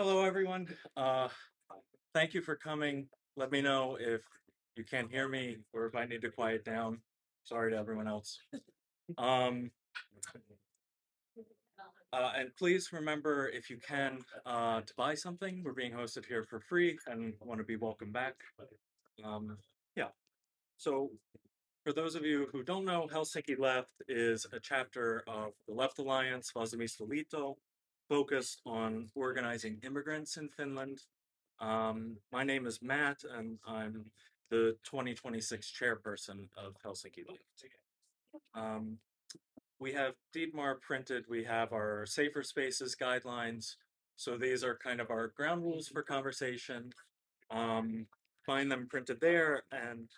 Hello, everyone. Thank you for coming. Let me know if you can't hear me or if I need to quiet down. Sorry to everyone else. Um, and please remember, if you can, to buy something. We're being hosted here for free and want to be welcome back. Yeah. So for those of you who don't know, Helsinki Left is a chapter of the Left Alliance, 𝗧𝗵𝗲 focused on organizing immigrants in Finland. My name is Matt, and I'm the 2026 chairperson of Helsinki Left. We have Ditmar printed, we have our safer spaces guidelines. So these are kind of our ground rules for conversation. Find them printed there, and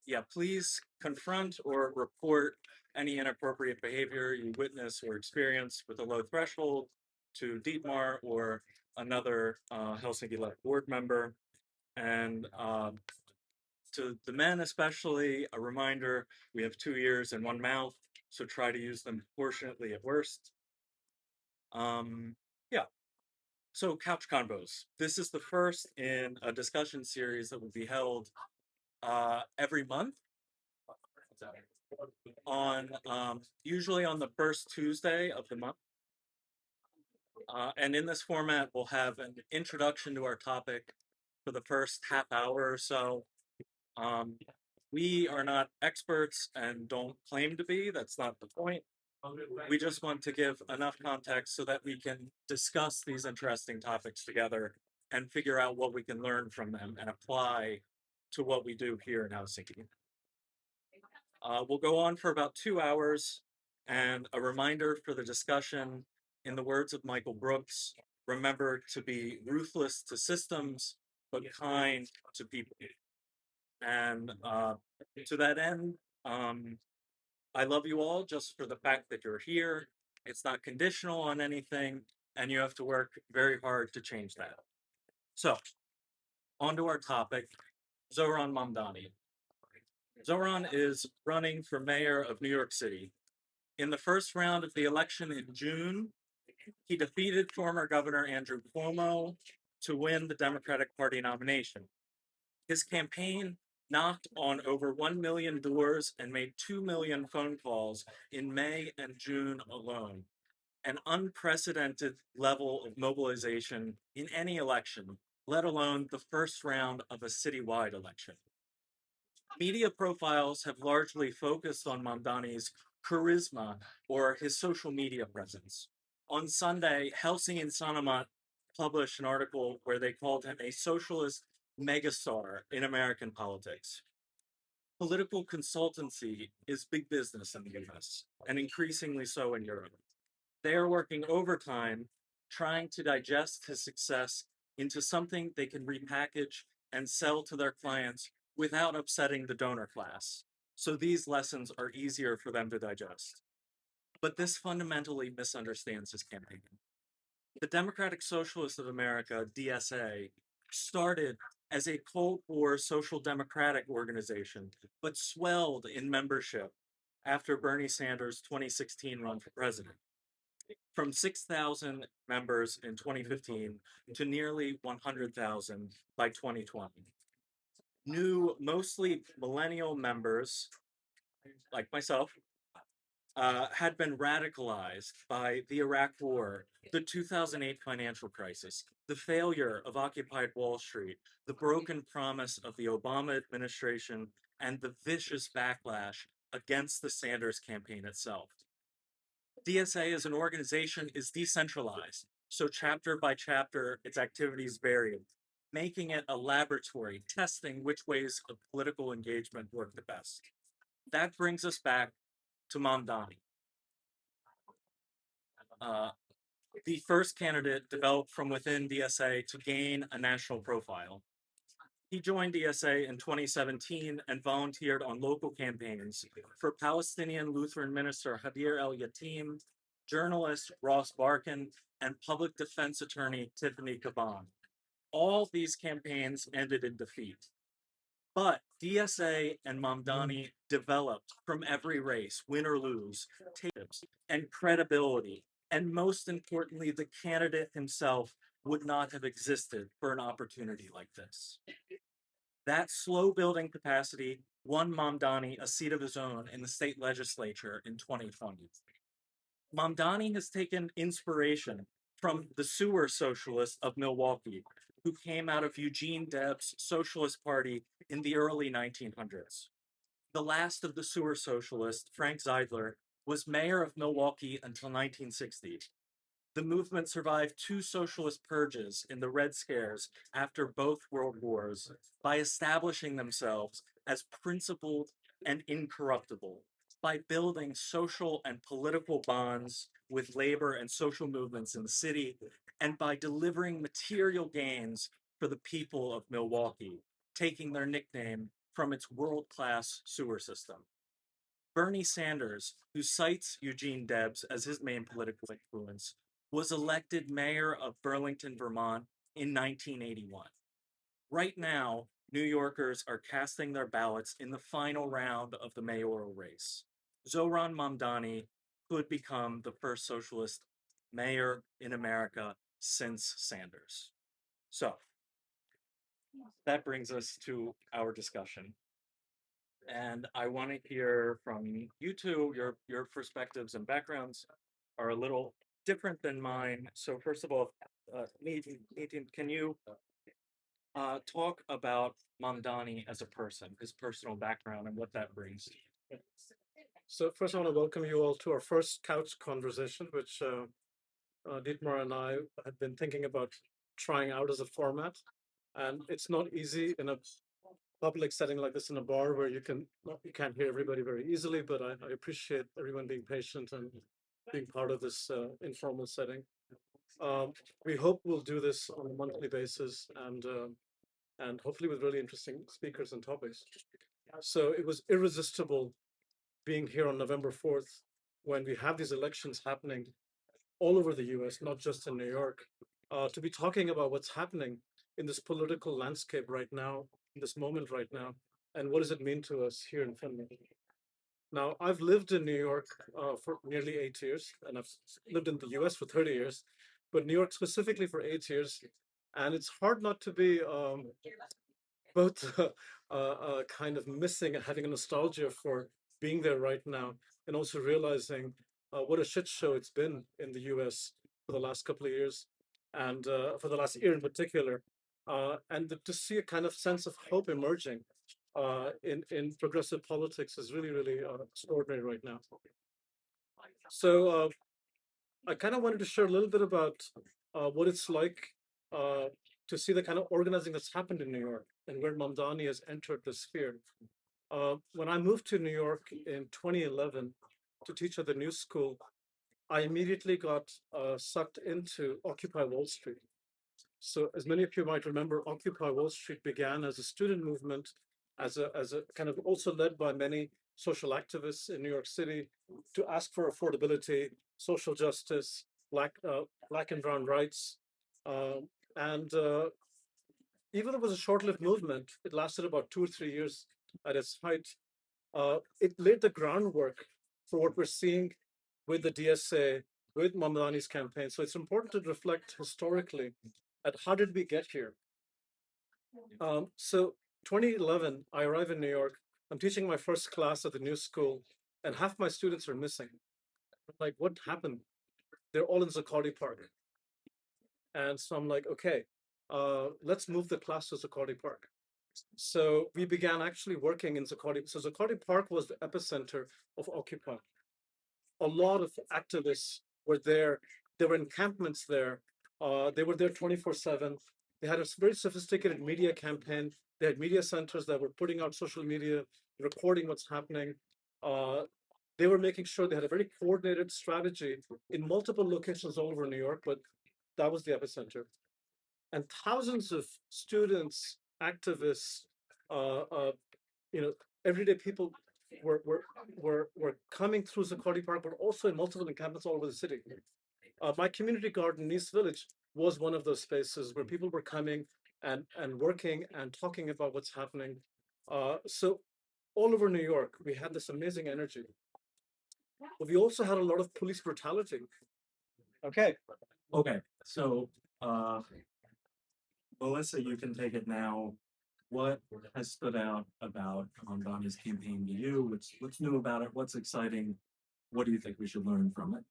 yeah, please confront or report any inappropriate behavior you witness or experience with a low threshold to Dietmar or another Helsinki Left board member. And to the men especially, a reminder, we have 2 ears and 1 mouth, so try to use them proportionately at worst. Yeah, so Couch Convos. This is the first in a discussion series that will be held every month on usually on the first Tuesday of the month. And in this format, we'll have an introduction to our topic for the first half hour or so. We are not experts and don't claim to be. That's not the point. We just want to give enough context so that we can discuss these interesting topics together and figure out what we can learn from them and apply to what we do here in Helsinki. We'll go on for about 2 hours, and a reminder for the discussion, in the words of Michael Brooks, remember to be ruthless to systems, but kind to people. And to that end, I love you all just for the fact that you're here. It's not conditional on anything, and you have to work very hard to change that. So, on to our topic, Zohran Mamdani. Zohran is running for mayor of New York City. In the first round of the election in June, he defeated former Governor Andrew Cuomo to win the Democratic Party nomination. His campaign knocked on over 1 million doors and made 2 million phone calls in May and June alone, an unprecedented level of mobilization in any election, let alone the first round of a citywide election. Media profiles have largely focused on Mamdani's charisma or his social media presence. On Sunday, 𝗭𝗵𝗲 Sanomat published an article where they called him a socialist megastar in American politics. Political consultancy is big business in the US, and increasingly so in Europe. They are working overtime trying to digest his success into something they can repackage and sell to their clients without upsetting the donor class. So these lessons are easier for them to digest. But this fundamentally misunderstands his campaign. The Democratic Socialists of America, DSA, started as a Cold War social democratic organization, but swelled in membership after Bernie Sanders' 2016 run for president. From 6,000 members in 2015 to nearly 100,000 by 2020. New, mostly millennial members, like myself, had been radicalized by the Iraq War, the 2008 financial crisis, the failure of Occupied Wall Street, the broken promise of the Obama administration, and the vicious backlash against the Sanders campaign itself. DSA as an organization is decentralized, so chapter by chapter, its activities vary, making it a laboratory testing which ways of political engagement work the best. That brings us back to Mamdani. The first candidate developed from within DSA to gain a national profile. He joined DSA in 2017 and volunteered on local campaigns for Palestinian Lutheran minister Hadir el-Yatim, journalist Ross Barkan, and public defense attorney Tiffany Caban. All these campaigns ended in defeat. But DSA and Mamdani developed from every race, win or lose, tips and credibility And most importantly, the candidate himself would not have existed for an opportunity like this. That slow building capacity won Mamdani a seat of his own in the state legislature in 2020. Mamdani has taken inspiration from the sewer socialists of Milwaukee, who came out of Eugene Debs' Socialist Party in the early 1900s. The last of the sewer socialists, Frank Zeidler, was mayor of Milwaukee until 1960. The movement survived two socialist purges in the Red Scares after both World Wars by establishing themselves as principled and incorruptible, by building social and political bonds with labor and social movements in the city, and by delivering material gains for the people of Milwaukee, taking their nickname from its world-class sewer system. Bernie Sanders, who cites Eugene Debs as his main political influence, was elected mayor of Burlington, Vermont in 1981. Right now, New Yorkers are casting their ballots in the final round of the mayoral race. Zohran Mamdani could become the first socialist mayor in America since Sanders. So, that brings us to our discussion. And I want to hear from you two. Your perspectives and backgrounds are a little different than mine. So first of all, Nitin, can you talk about Mamdani as a person, his personal background, and what that brings? So first, I want to welcome you all to our first couch conversation, which Ditmar and I had been thinking about trying out as a format. And it's not easy in a public setting like this in a bar where you can't hear everybody very easily, but I appreciate everyone being patient and being part of this informal setting. We hope we'll do this on a monthly basis and hopefully with really interesting speakers and topics. So it was irresistible being here on November 4th when we have these elections happening all over the US, not just in New York, to be talking about what's happening in this political landscape right now, in this moment right now, and what does it mean to us here in Finland. Now, I've lived in New York for nearly 8 years, and I've lived in the US for 30 years, but New York specifically for 8 years. And it's hard not to be both kind of missing and having a nostalgia for being there right now, and also realizing what a shit show it's been in the US for the last couple of years, and for the last year in particular. To see a kind of sense of hope emerging in progressive politics is really, really extraordinary right now. So I kind of wanted to share a little bit about what it's like to see the kind of organizing that's happened in New York and where Mamdani has entered the sphere. When I moved to New York in 2011 to teach at the New School, I immediately got sucked into Occupy Wall Street. So as many of you might remember, Occupy Wall Street began as a student movement, as a kind of also led by many social activists in New York City to ask for affordability, social justice, black and brown rights. And even though it was a short-lived movement, it lasted about 2 or 3 years at its height. It laid the groundwork for what we're seeing with the DSA, with Mamdani's campaign. So it's important to reflect historically at how did we get here. So 2011, I arrive in New York. I'm teaching my first class at the New School, and half my students are missing. Like, what happened? They're all in 𝗧𝗏𝗧 Park. And so I'm like, okay, let's move the class to 𝗧𝗏𝗧 Park. So we began actually working in 𝗧𝗏𝗧. So 𝗧𝗏𝗧 Park was the epicenter of Occupy. A lot of activists were there. There were encampments there. They were there 24/7. They had a very sophisticated media campaign. They had media centers that were putting out social media, recording what's happening. They were making sure they had a very coordinated strategy in multiple locations all over New York, but that was the epicenter. And thousands of students, activists, everyday people were coming through 𝗧𝗏𝗧 Park, but also in multiple encampments all over the city. My community garden in East Village was one of those spaces where people were coming and working and talking about what's happening. So all over New York, we had this amazing energy. But we also had a lot of police brutality. Okay. Okay, so Melissa, you can take it now. What has stood out about Mamdani's campaign to you? What's new about it? What's exciting? What do you think we should learn from it?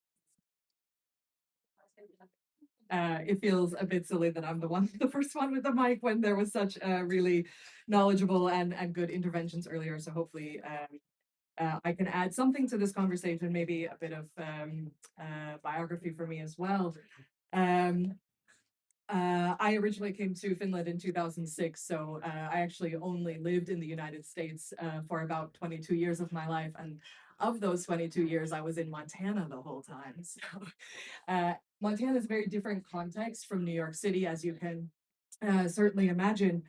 It feels a bit silly that I'm the first one with the mic when there was such really knowledgeable and good interventions earlier. So hopefully I can add something to this conversation, maybe a bit of biography for me as well. I originally came to Finland in 2006, so I actually only lived in the United States for about 22 years of my life, and of those 22 years, I was in Montana the whole time. So Montana is a very different context from New York City, as you can certainly imagine.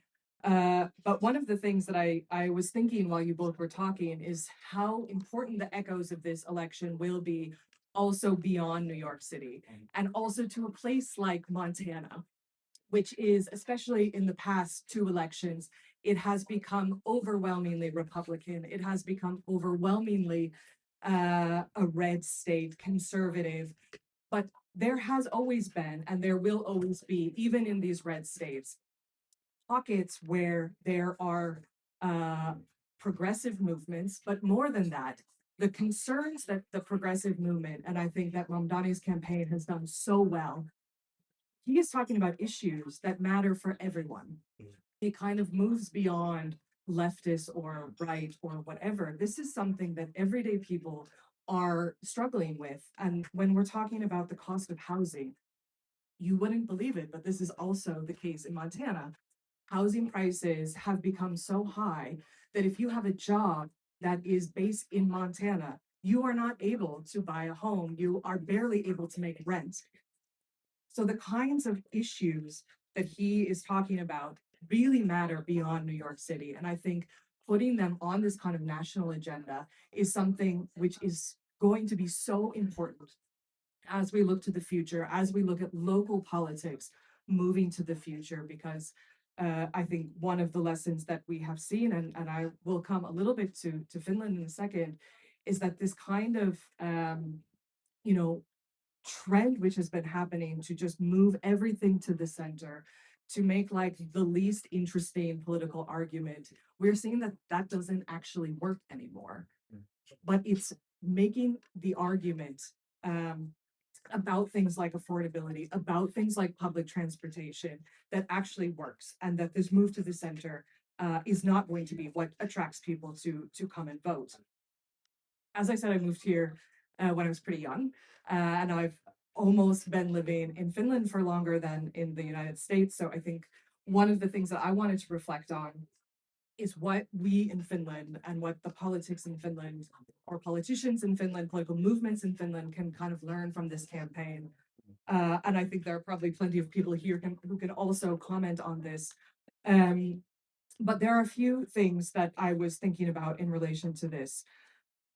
But one of the things that I was thinking while you both were talking is how important the echoes of this election will be also beyond New York City, and also to a place like Montana, which is, especially in the past two elections, it has become overwhelmingly Republican. It has become overwhelmingly a red state, conservative. But there has always been, and there will always be, even in these red states, pockets where there are progressive movements, but more than that, the concerns that the progressive movement, and I think that Mamdani's campaign has done so well, he is talking about issues that matter for everyone. It kind of moves beyond leftist or right or whatever. This is something that everyday people are struggling with. And when we're talking about the cost of housing, you wouldn't believe it, but this is also the case in Montana. Housing prices have become so high that if you have a job that is based in Montana, you are not able to buy a home. You are barely able to make rent. So the kinds of issues that he is talking about really matter beyond New York City. And I think putting them on this kind of national agenda is something which is going to be so important as we look to the future, as we look at local politics moving to the future, because I think one of the lessons that we have seen, and I will come a little bit to Finland in a second, is that this kind of, you know, trend which has been happening to just move everything to the center, to make like the least interesting political argument, we're seeing that that doesn't actually work anymore. But it's making the argument about things like affordability, about things like public transportation that actually works, and that this move to the center is not going to be what attracts people to come and vote. As I said, I moved here when I was pretty young, and I've almost been living in Finland for longer than in the United States. So I think one of the things that I wanted to reflect on is what we in Finland and what the politics in Finland, or politicians in Finland, political movements in Finland can kind of learn from this campaign. And I think there are probably plenty of people here who can also comment on this. But there are a few things that I was thinking about in relation to this.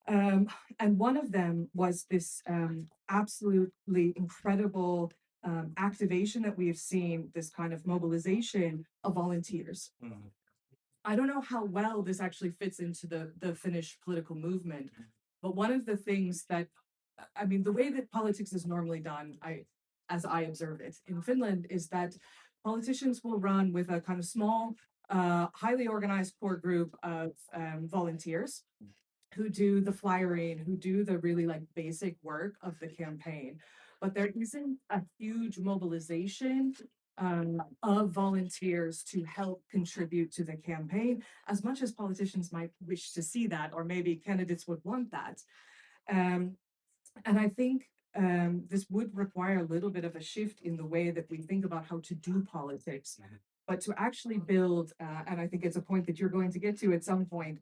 And one of them was this absolutely incredible activation that we have seen, this kind of mobilization of volunteers. I don't know how well this actually fits into the Finnish political movement, but one of the things that, I mean, the way that politics is normally done, as I observe it in Finland, is that politicians will run with a kind of small, highly organized core group of volunteers who do the flyering, who do the really like basic work of the campaign. But there isn't a huge mobilization of volunteers to help contribute to the campaign, as much as politicians might wish to see that, or maybe candidates would want that. And I think this would require a little bit of a shift in the way that we think about how to do politics, but to actually build, and I think it's a point that you're going to get to at some point,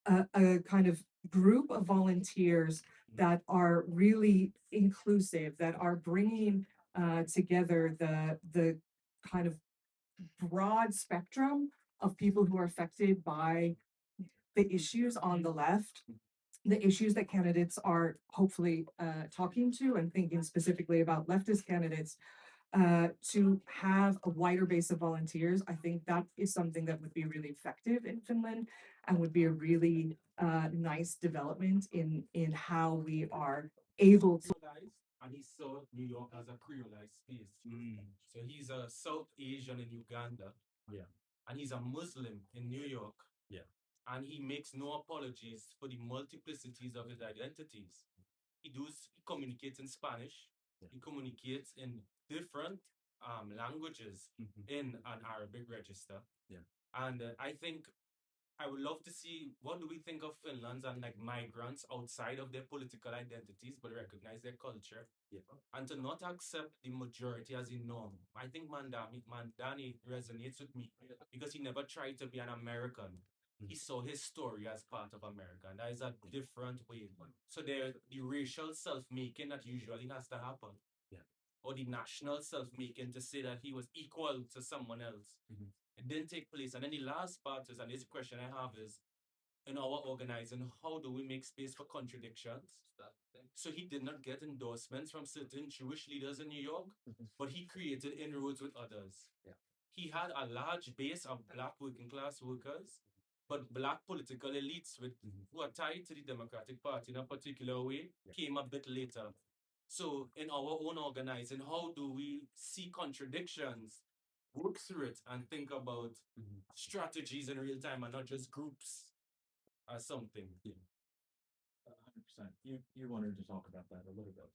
a kind of group of volunteers that are really inclusive, that are bringing together the kind of broad spectrum of people who are affected by the issues on the left, the issues that candidates are hopefully talking to, and thinking specifically about leftist candidates, to have a wider base of volunteers. I think that is something that would be really effective in Finland, and would be a really nice development in how we are able to and he saw New York as a creolized space. So he's a South Asian in Uganda. Yeah. And he's a Muslim in New York. Yeah. And he makes no apologies for the multiplicities of his identities. He communicates in Spanish. Yeah. He communicates in different languages in an Arabic register. Yeah. And I think I would love to see, what do we think of Finlands and like migrants outside of their political identities, but recognize their culture, and to not accept the majority as a norm. I think Mamdani resonates with me because he never tried to be an American. He saw his story as part of America, and that is a different way. So the racial self-making that usually has to happen, or the national self-making to say that he was equal to someone else. It didn't take place. And then the last part is, and this question I have is, in our organizing, how do we make space for contradictions? So he did not get endorsements from certain Jewish leaders in New York, but he created inroads with others. He had a large base of Black working class workers, but Black political elites who are tied to the Democratic Party in a particular way came a bit later. So in our own organizing, how do we see contradictions, work through it, and think about strategies in real time and not just groups as something? 100%. You wanted to talk about that a little bit.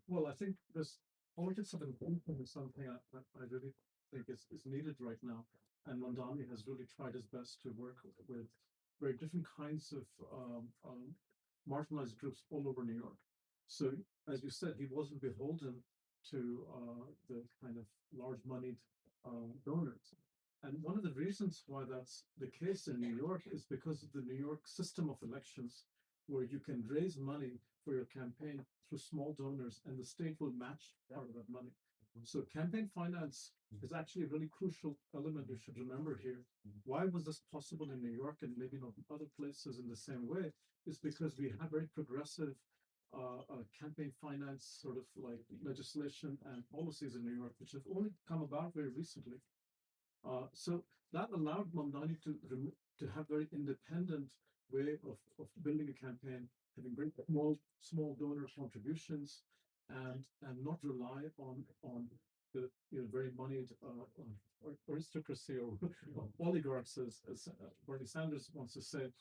Well, I think this politics of inclusion is something I really think is needed right now. And Mamdani has really tried his best to work with very different kinds of marginalized groups all over New York. So, as you said, he wasn't beholden to the kind of large-moneyed donors. And one of the reasons why that's the case in New York is because of the New York system of elections, where you can raise money for your campaign through small donors, and the state will match part of that money. So campaign finance is actually a really crucial element we should remember here. Why was this possible in New York and maybe not in other places in the same way? Is because we have very progressive campaign finance sort of like legislation and policies in New York, which have only come about very recently. So that allowed Mamdani to have very independent way of building a campaign, having very small donor contributions, and not rely on the very moneyed aristocracy or oligarchs, as Bernie Sanders wants to say,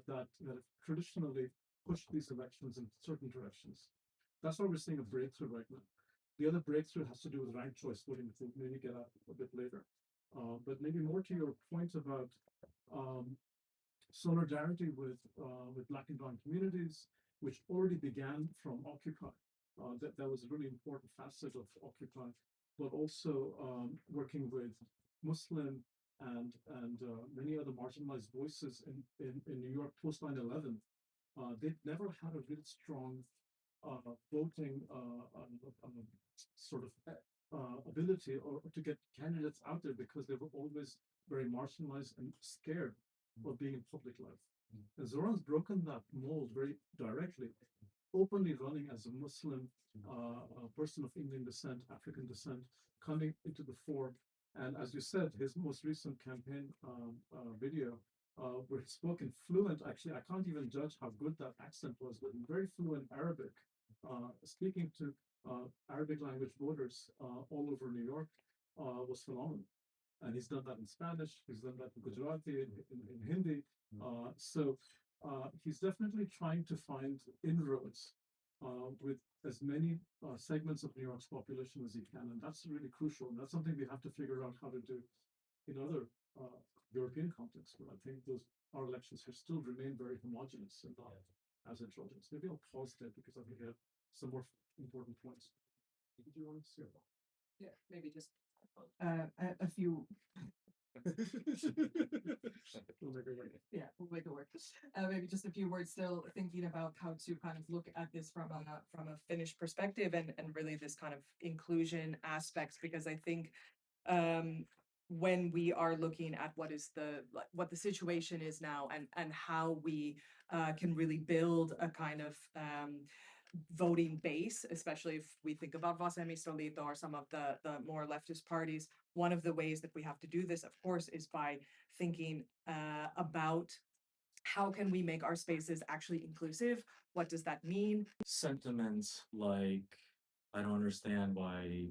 that have traditionally pushed these elections in certain directions. That's why we're seeing a breakthrough right now. The other breakthrough has to do with ranked choice voting, which we'll maybe get at a bit later. But maybe more to your point about solidarity with Black and brown communities, which already began from Occupy. That was a really important facet of Occupy, but also working with Muslim and many other marginalized voices in New York post 9/11. They've never had a really strong voting sort of ability or to get candidates out there, because they were always very marginalized and scared of being in public life. And Zohran's broken that mold very directly, openly running as a Muslim person of Indian descent, African descent, coming into the fore. And as you said, his most recent campaign video, where he spoke in fluent, actually, I can't even judge how good that accent was, but in very fluent Arabic, speaking to Arabic language voters all over New York was phenomenal. And he's done that in Spanish, he's done that in Gujarati, in Hindi. So he's definitely trying to find inroads with as many segments of New York's population as he can. And that's really crucial. And that's something we have to figure out how to do in other European contexts, where I think our elections here still remain very homogenous and not as heterogeneous. Maybe I'll pause there because I think I have some more important points. Did you want to say about? Yeah, maybe just a few. Yeah, we'll make it work. Maybe just a few words. Still thinking about how to kind of look at this from a Finnish perspective, and really this kind of inclusion aspects, because I think when we are looking at what the situation is now, and how we can really build a kind of voting base, especially if we think about 𝗭ǒciv𝗵𝗍𝗆 or some of the more leftist parties. One of the ways that we have to do this, of course, is by thinking about how can we make our spaces actually inclusive? What does that mean? Sentiments like, I don't understand why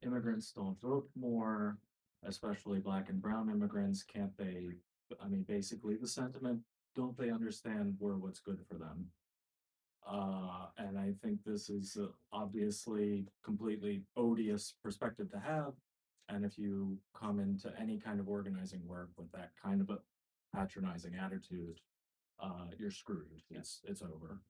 immigrants don't vote more, especially Black and brown immigrants. Can't they? I mean, basically the sentiment, don't they understand what's good for them? And I think this is obviously completely odious perspective to have. And if you come into any kind of organizing work with that kind of a patronizing attitude, you're screwed. It's over.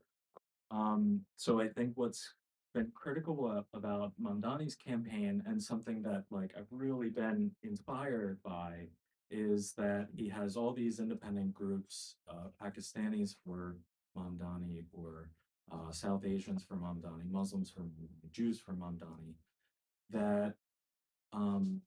So I think what's been critical about Mamdani's campaign, and something that like I've really been inspired by, is that he has all these independent groups, Pakistanis for Mamdani, or South Asians for Mamdani, Muslims for Jews for Mamdani, that um,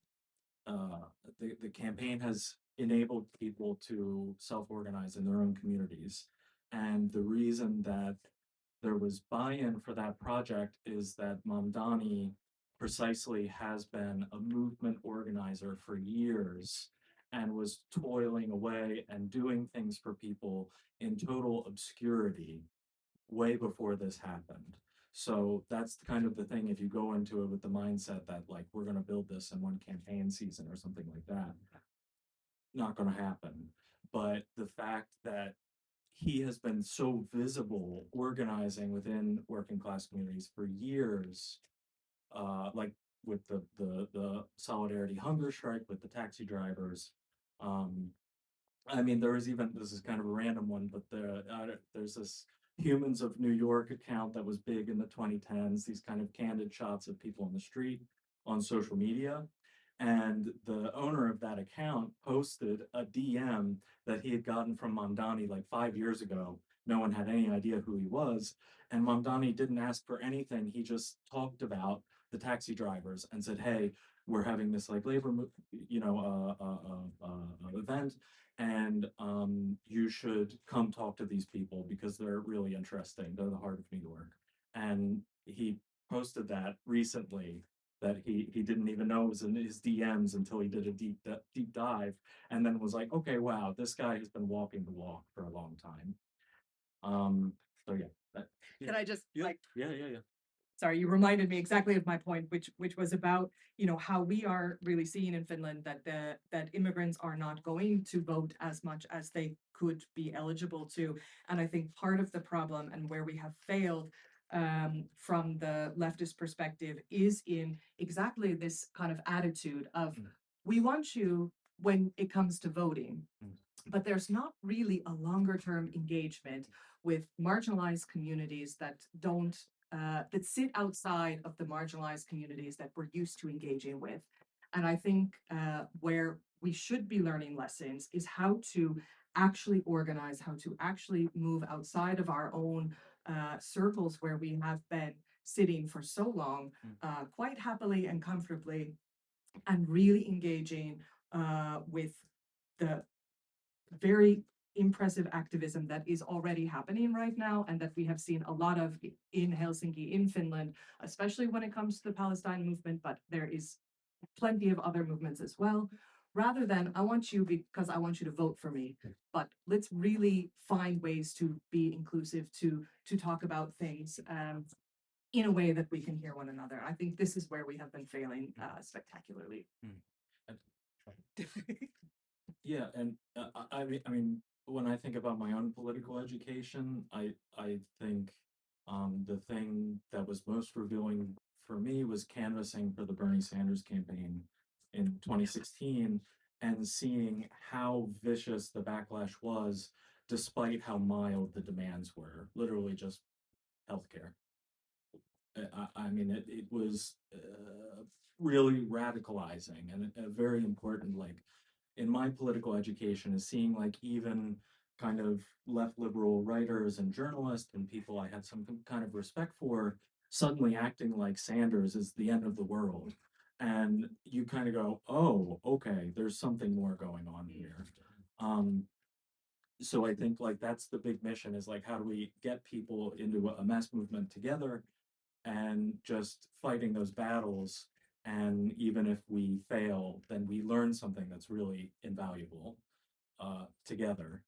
the campaign has enabled people to self-organize in their own communities. And the reason that there was buy-in for that project is that Mamdani precisely has been a movement organizer for years and was toiling away and doing things for people in total obscurity way before this happened. So that's kind of the thing. If you go into it with the mindset that like we're going to build this in one campaign season or something like that, not going to happen. But the fact that he has been so visible organizing within working class communities for years, like with the solidarity hunger strike with the taxi drivers. I mean, there was even, this is kind of a random one, but there's this Humans of New York account that was big in the 2010s, these kind of candid shots of people on the street on social media. And the owner of that account posted a DM that he had gotten from Mamdani like 5 years ago. No one had any idea who he was. And Mamdani didn't ask for anything. He just talked about the taxi drivers and said, hey, we're having this like labor, event, and you should come talk to these people because they're really interesting. They're the heart of New York. And he posted that recently, that he didn't even know it was in his DMs until he did a deep dive, and then was like, okay, wow, this guy has been walking the walk for a long time. So yeah, Can I just yeah, like yeah. sorry, you reminded me exactly of my point, which was about, how we are really seeing in Finland that immigrants are not going to vote as much as they could be eligible to. And I think part of the problem, and where we have failed from the leftist perspective, is in exactly this kind of attitude of we want you when it comes to voting, but there's not really a longer term engagement with marginalized communities that don't that sit outside of the marginalized communities that we're used to engaging with. And I think where we should be learning lessons is how to actually organize, how to actually move outside of our own circles where we have been sitting for so long, quite happily and comfortably, and really engaging with the very impressive activism that is already happening right now, and that we have seen a lot of in Helsinki, in Finland, especially when it comes to the Palestine movement, but there is plenty of other movements as well. Rather than, I want you because I want you to vote for me, but let's really find ways to be inclusive, to talk about things in a way that we can hear one another. I think this is where we have been failing spectacularly. Yeah, and I mean, when I think about my own political education, I think the thing that was most revealing for me was canvassing for the Bernie Sanders campaign in 2016, and seeing how vicious the backlash was, despite how mild the demands were. Literally just healthcare. I mean, it was really radicalizing, and a very important, like, in my political education, is seeing like even kind of left liberal writers and journalists and people I had some kind of respect for suddenly acting like Sanders is the end of the world. And you kind of go, oh, okay, there's something more going on here. So I think like that's the big mission, is like, how do we get people into a mass movement together and just fighting those battles? And even if we fail, then we learn something that's really invaluable together.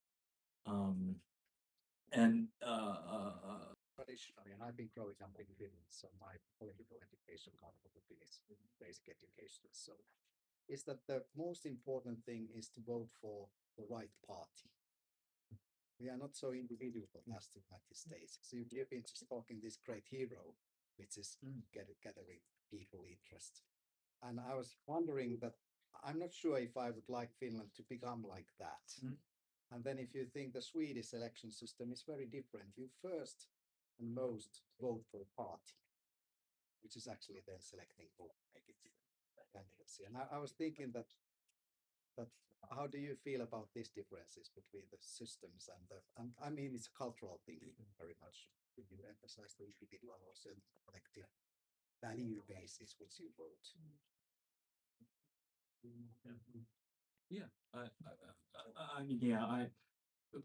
Traditionally, and I've been growing up in Finland, so my political education comes from the Finnish basic education. So, is that the most important thing is to vote for the right party? We are not so individual as the United States. So you've been just talking this great hero, which is gathering people interest. And I was wondering that I'm not sure if I would like Finland to become like that. And then if you think the Swedish election system is very different, you first and most vote for a party, which is actually then selecting who make it candidacy. And I was thinking that how do you feel about these differences between the systems and I mean it's a cultural thing very much. You emphasize the individual or certain collective value basis which you vote. I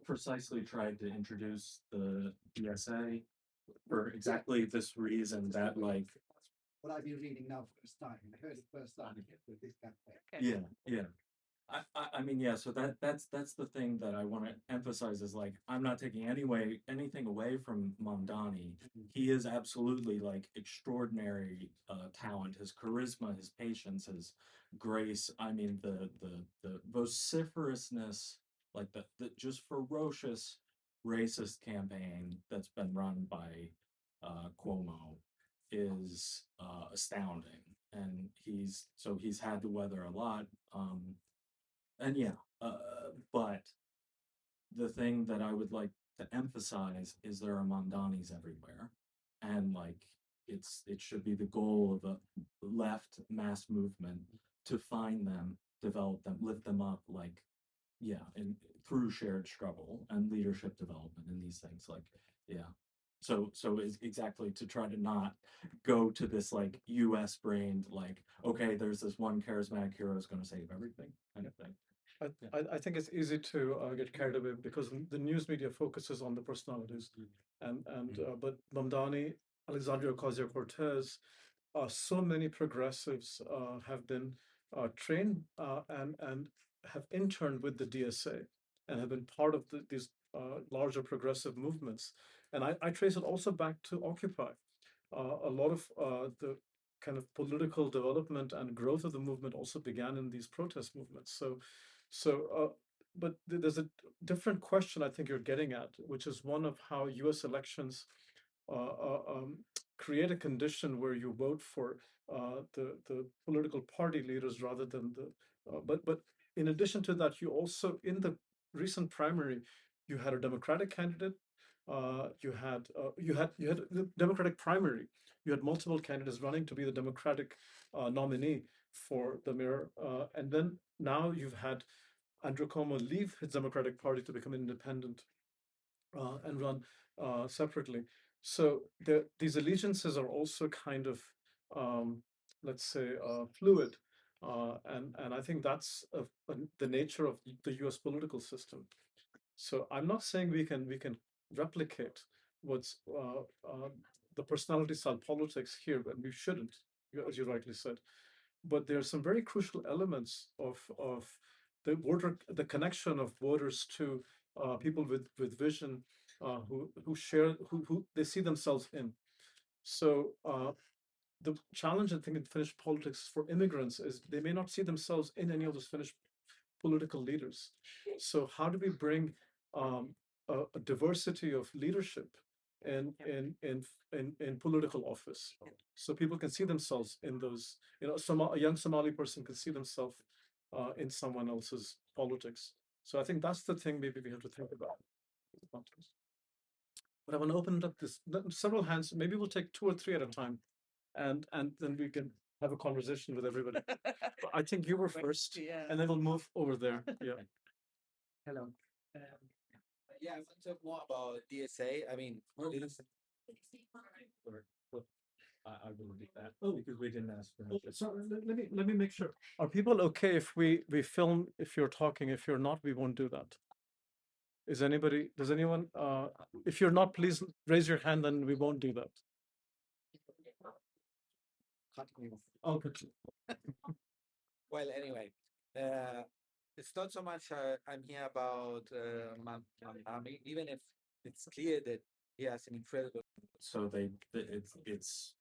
precisely tried to introduce the DSA for exactly this reason that like what I've been reading now first time. I heard it first time with this campaign. So that's the thing that I want to emphasize is like I'm not taking anything away from Mamdani. He is absolutely like extraordinary talent, his charisma, his patience, his grace. I mean the vociferousness, like the just ferocious racist campaign that's been run by Cuomo is astounding, and he's had to weather a lot. But the thing that I would like to emphasize is there are Mamdanis everywhere, and like it should be the goal of a left mass movement to find them, develop them, lift them up, like and through shared struggle and leadership development and these things, like So is exactly to try to not go to this like US brained like, okay, there's this one charismatic hero who's going to save everything kind of thing. I think it's easy to get carried away because the news media focuses on the personalities, but Mamdani, Alexandria Ocasio-Cortez, so many progressives have been trained and have interned with the DSA and have been part of these larger progressive movements. And I trace it also back to Occupy. A lot of the kind of political development and growth of the movement also began in these protest movements. But there's a different question I think you're getting at, which is one of how US elections create a condition where you vote for the political party leaders rather than but in addition to that, you also, in the recent primary, you had a Democratic candidate, you had the Democratic primary, you had multiple candidates running to be the Democratic nominee for the mayor, and then now you've had Andrew Cuomo leave his Democratic Party to become independent and run separately. So these allegiances are also kind of, let's say, fluid. And I think that's the nature of the US political system. So I'm not saying we can replicate what's the personality style politics here, and we shouldn't, as you rightly said. But there are some very crucial elements of the connection of voters to people with vision who share who they see themselves in. So the challenge I think in Finnish politics for immigrants is they may not see themselves in any of those Finnish political leaders. So how do we bring a diversity of leadership in political office, so people can see themselves in those? A young Somali person can see themselves in someone else's politics. So I think that's the thing maybe we have to think about. But I want to open up several hands. Maybe we'll take 2 or 3 at a time, and then we can have a conversation with everybody. I think you were first, and then we'll move over there. Yeah. Hello. I want to talk more about DSA. I mean, I will read that because we didn't ask for it. So let me make sure. Are people okay if we film if you're talking? If you're not, we won't do that. Does anyone, if you're not, please raise your hand and we won't do that. Cut me off. I'll put you. well, anyway, it's not so much I'm here about Mamdani, even if it's clear that he has an incredible. So it's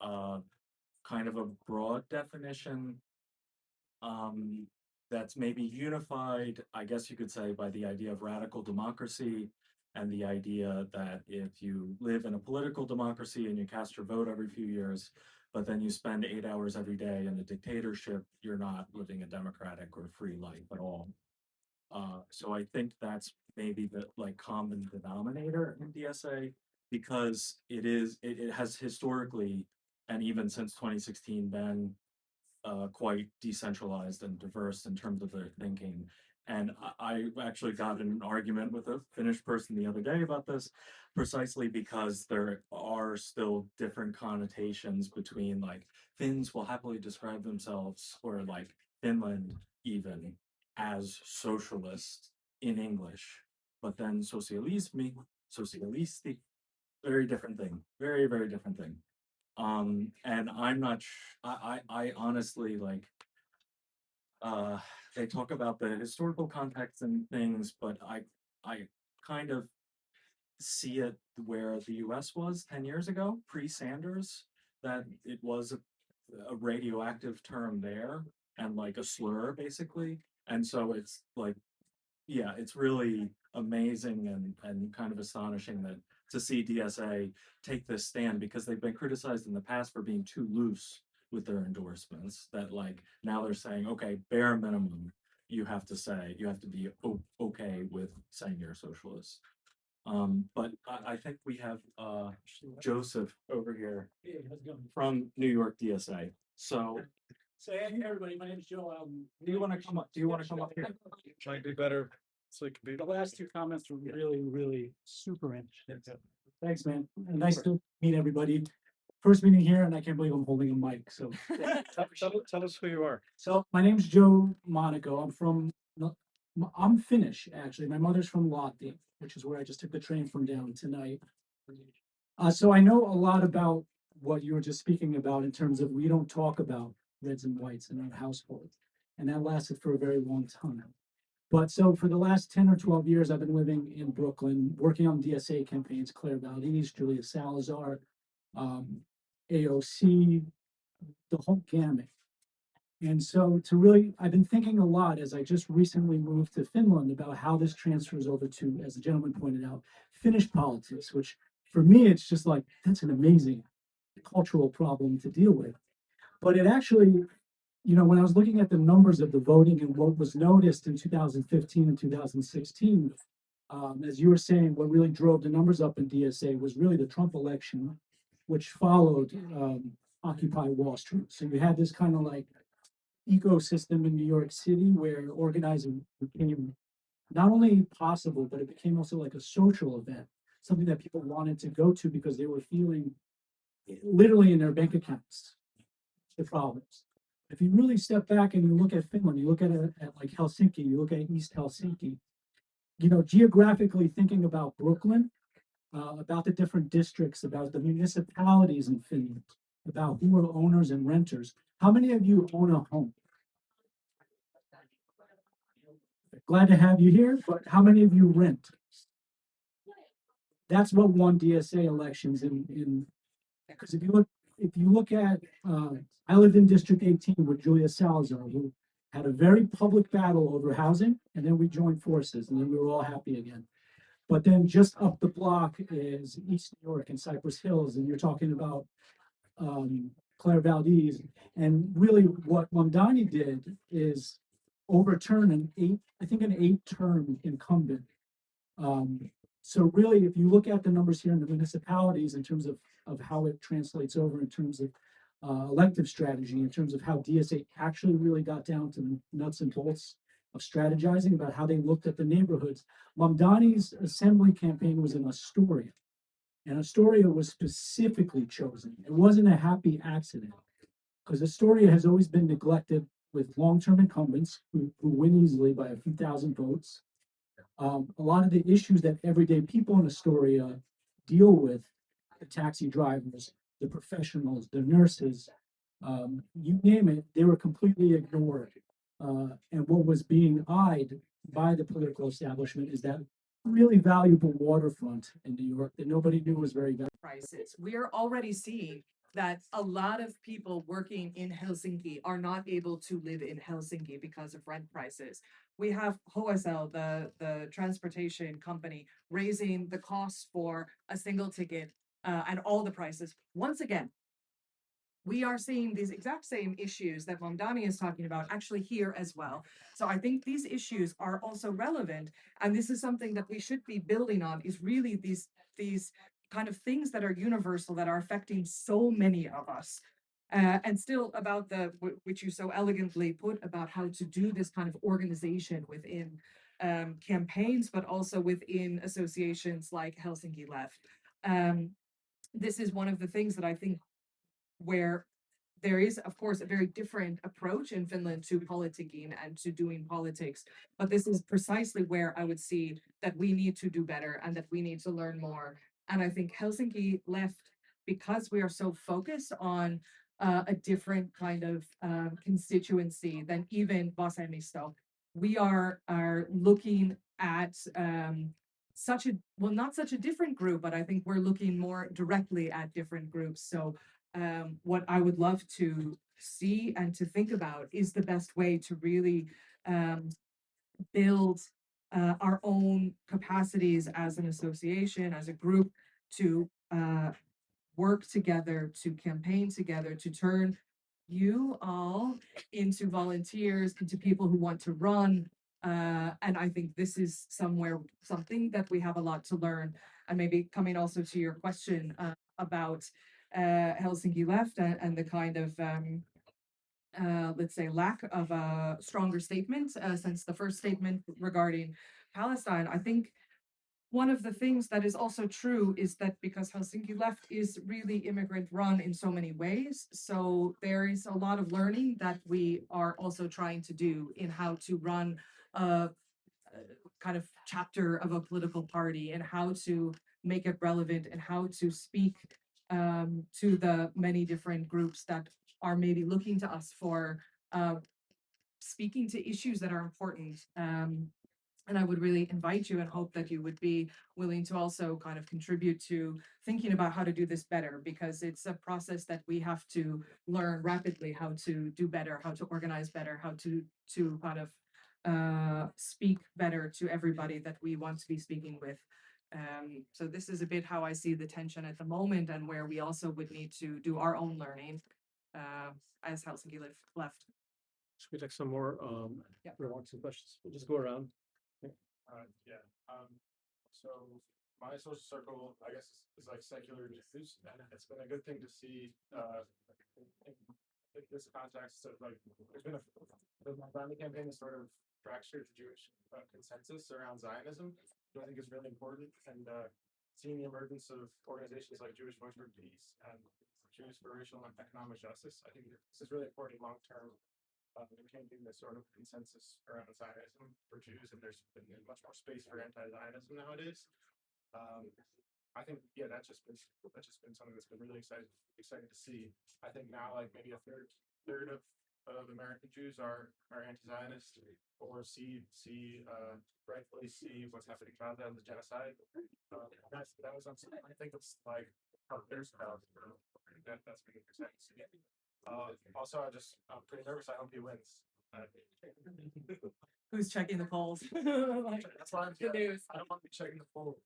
kind of a broad definition that's maybe unified, I guess you could say, by the idea of radical democracy and the idea that if you live in a political democracy and you cast your vote every few years, but then you spend 8 hours every day in a dictatorship, you're not living a democratic or free life at all. So I think that's maybe the like common denominator in DSA, because it has historically and even since 2016 been quite decentralized and diverse in terms of their thinking. And I actually got in an argument with a Finnish person the other day about this, precisely because there are still different connotations between like Finns will happily describe themselves, or like Finland even, as socialist in English, but then socialismi, socialisti, very different thing, very, very different thing. And I'm not, I honestly like, they talk about the historical context and things, but I kind of see it where the US was 10 years ago, pre-Sanders, that it was a radioactive term there and like a slur basically. And so it's like, yeah, it's really amazing and kind of astonishing that to see DSA take this stand, because they've been criticized in the past for being too loose with their endorsements, that like now they're saying, okay, bare minimum, you have to say, you have to be okay with saying you're a socialist. But I think we have Joseph over here from New York DSA. So Hey everybody, my name is Joe. do you want to come up? Do you want to come up here? Might be better so it can be. The last two comments were really, really super interesting. Thanks, man. And nice to meet everybody. First meeting here, and I can't believe I'm holding a mic. So, Tell us who you are. so my name's Joe Monaco. I'm Finnish, actually. My mother's from Lahti, which is where I just took the train from down tonight. So I know a lot about what you were just speaking about in terms of we don't talk about reds and whites in our household. And that lasted for a very long time. But so for the last 10 or 12 years, I've been living in Brooklyn, working on DSA campaigns, Claire Valdez, Julia Salazar, AOC, the whole gamut. And so I've been thinking a lot as I just recently moved to Finland about how this transfers over to, as the gentleman pointed out, Finnish politics, which for me, it's just like, that's an amazing cultural problem to deal with. But it actually, when I was looking at the numbers of the voting and what was noticed in 2015 and 2016, as you were saying, what really drove the numbers up in DSA was really the Trump election, which followed Occupy Wall Street. So you had this kind of like ecosystem in New York City where organizing became not only possible, but it became also like a social event, something that people wanted to go to because they were feeling literally in their bank accounts the problems. If you really step back and you look at Finland, you look at like Helsinki, you look at East Helsinki, geographically thinking about Brooklyn, about the different districts, about the municipalities in Finland, about who are owners and renters. How many of you own a home? Glad to have you here, but how many of you rent? That's what won DSA elections in because if you look at I lived in District 18 with Julia Salazar, who had a very public battle over housing, and then we joined forces, and then we were all happy again. But then just up the block is East New York and Cypress Hills, and you're talking about Claire Valdez. And really what Mamdani did is overturn an 8-term incumbent. So really, if you look at the numbers here in the municipalities in terms of how it translates over in terms of elective strategy, in terms of how DSA actually really got down to the nuts and bolts of strategizing about how they looked at the neighborhoods. Mamdani's assembly campaign was in Astoria, and Astoria was specifically chosen. It wasn't a happy accident, because Astoria has always been neglected with long-term incumbents who win easily by a few thousand votes. A lot of the issues that everyday people in Astoria deal with, the taxi drivers, the professionals, the nurses, you name it, they were completely ignored And what was being eyed by the political establishment is that really valuable waterfront in New York that nobody knew was very valuable. Prices. We are already seeing that a lot of people working in Helsinki are not able to live in Helsinki because of rent prices. We have 𝗭𝗺𝗃, the transportation company, raising the costs for a single ticket and all the prices. Once again, we are seeing these exact same issues that Mamdani is talking about actually here as well. So I think these issues are also relevant, and this is something that we should be building on, is really these kind of things that are universal, that are affecting so many of us. And still about which you so elegantly put about how to do this kind of organization within campaigns, but also within associations like Helsinki Left. This is one of the things that I think where there is, of course, a very different approach in Finland to politicking and to doing politics. But this is precisely where I would see that we need to do better and that we need to learn more. And I think Helsinki Left, because we are so focused on a different kind of constituency than even 𝗏𝗍𝗵𝗃, we are looking at such a, well, not such a different group, but I think we're looking more directly at different groups. So what I would love to see and to think about is the best way to really build our own capacities as an association, as a group, to work together, to campaign together, to turn you all into volunteers, into people who want to run. And I think this is something that we have a lot to learn. And maybe coming also to your question about Helsinki Left and the kind of let's say lack of a stronger statement since the first statement regarding Palestine. I think one of the things that is also true is that because Helsinki Left is really immigrant run in so many ways, so there is a lot of learning that we are also trying to do in how to run a kind of chapter of a political party and how to make it relevant and how to speak to the many different groups that are maybe looking to us for speaking to issues that are important. And I would really invite you and hope that you would be willing to also kind of contribute to thinking about how to do this better, because it's a process that we have to learn rapidly how to do better, how to organize better, how to kind of speak better to everybody that we want to be speaking with. So this is a bit how I see the tension at the moment, and where we also would need to do our own learning as Helsinki Left. Should we take some more Yeah. remarks and questions? We'll just go around. Yeah. So my social circle, I guess, is like secular Jews, and it's been a good thing to see in this context of like there's been the Mamdani campaign has sort of fractured the Jewish consensus around Zionism, which I think is really important, and seeing the emergence of organizations like Jewish Voice for Peace and Jews for Racial and Economic Justice, I think this is really important long term. In changing this sort of consensus around Zionism for Jews, and there's been much more space for anti-Zionism nowadays. I think, yeah, that's just been something that's been really exciting to see. I think now, like maybe a third of American Jews are anti-Zionist or rightfully see what's happening in Gaza as a genocide. That was something I think it's like there's that's been exciting to see. Also, I'm pretty nervous. I hope he wins. Who's checking the polls? That's why I'm Good news. I don't want to be checking the poll.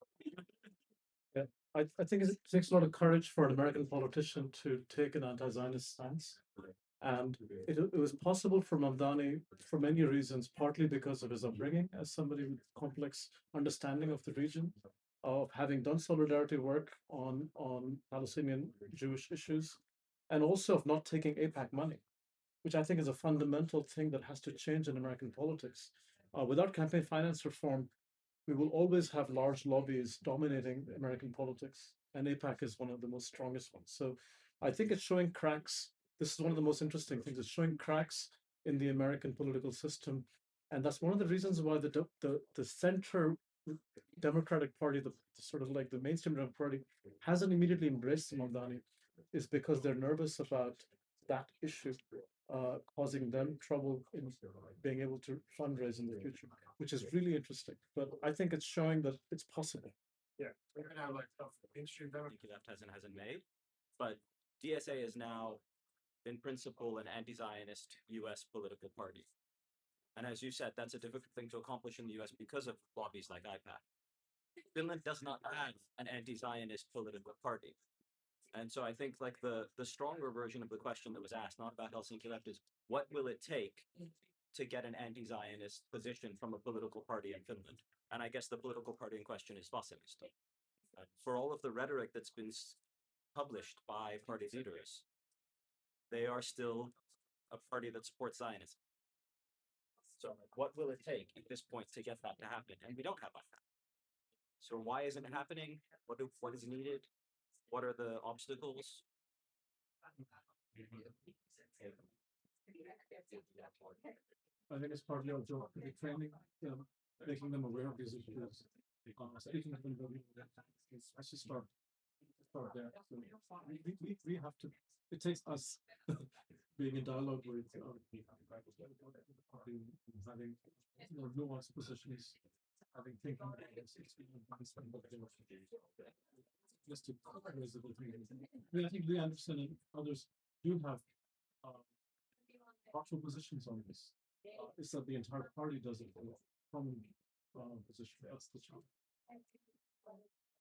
Yeah, I think it takes a lot of courage for an American politician to take an anti-Zionist stance. And it was possible for Mamdani for many reasons, partly because of his upbringing as somebody with complex understanding of the region, of having done solidarity work on Palestinian Jewish issues, and also of not taking AIPAC money, which I think is a fundamental thing that has to change in American politics. Without campaign finance reform, we will always have large lobbies dominating American politics, and AIPAC is one of the most strongest ones. So I think it's showing cracks. This is one of the most interesting things. It's showing cracks in the American political system, and that's one of the reasons why the center Democratic Party, the sort of like the mainstream Democratic Party, hasn't immediately embraced Mamdani, is because they're nervous about that issue. causing them trouble in being able to fundraise in the future, which is really interesting. But I think it's showing that it's possible. Yeah, we're gonna have like mainstream Helsinki Left hasn't made, but DSA is now, in principle, an anti-Zionist U.S. political party. And as you said, that's a difficult thing to accomplish in the U.S. because of lobbies like IPAC. Finland does not have an anti-Zionist political party. And so I think like the stronger version of the question that was asked, not about Helsinki Left, is what will it take to get an anti-Zionist position from a political party in Finland? And I guess the political party in question is 𝗧𝗵𝗲. For all of the rhetoric that's been published by party leaders, they are still a party that supports Zionism. So what will it take at this point to get that to happen? And we don't have that. So why isn't it happening? What is needed? What are the obstacles? I think it's partly our job to be training them, making them aware of these issues. Speaking to them, I should start there. So we have to. It takes us being in dialogue with having more nuanced positions, having thinking about this. Just to raise the thing. I think Lee Anderson and others do have thoughtful positions on this. It's that the entire party does it in a common position. That's the challenge.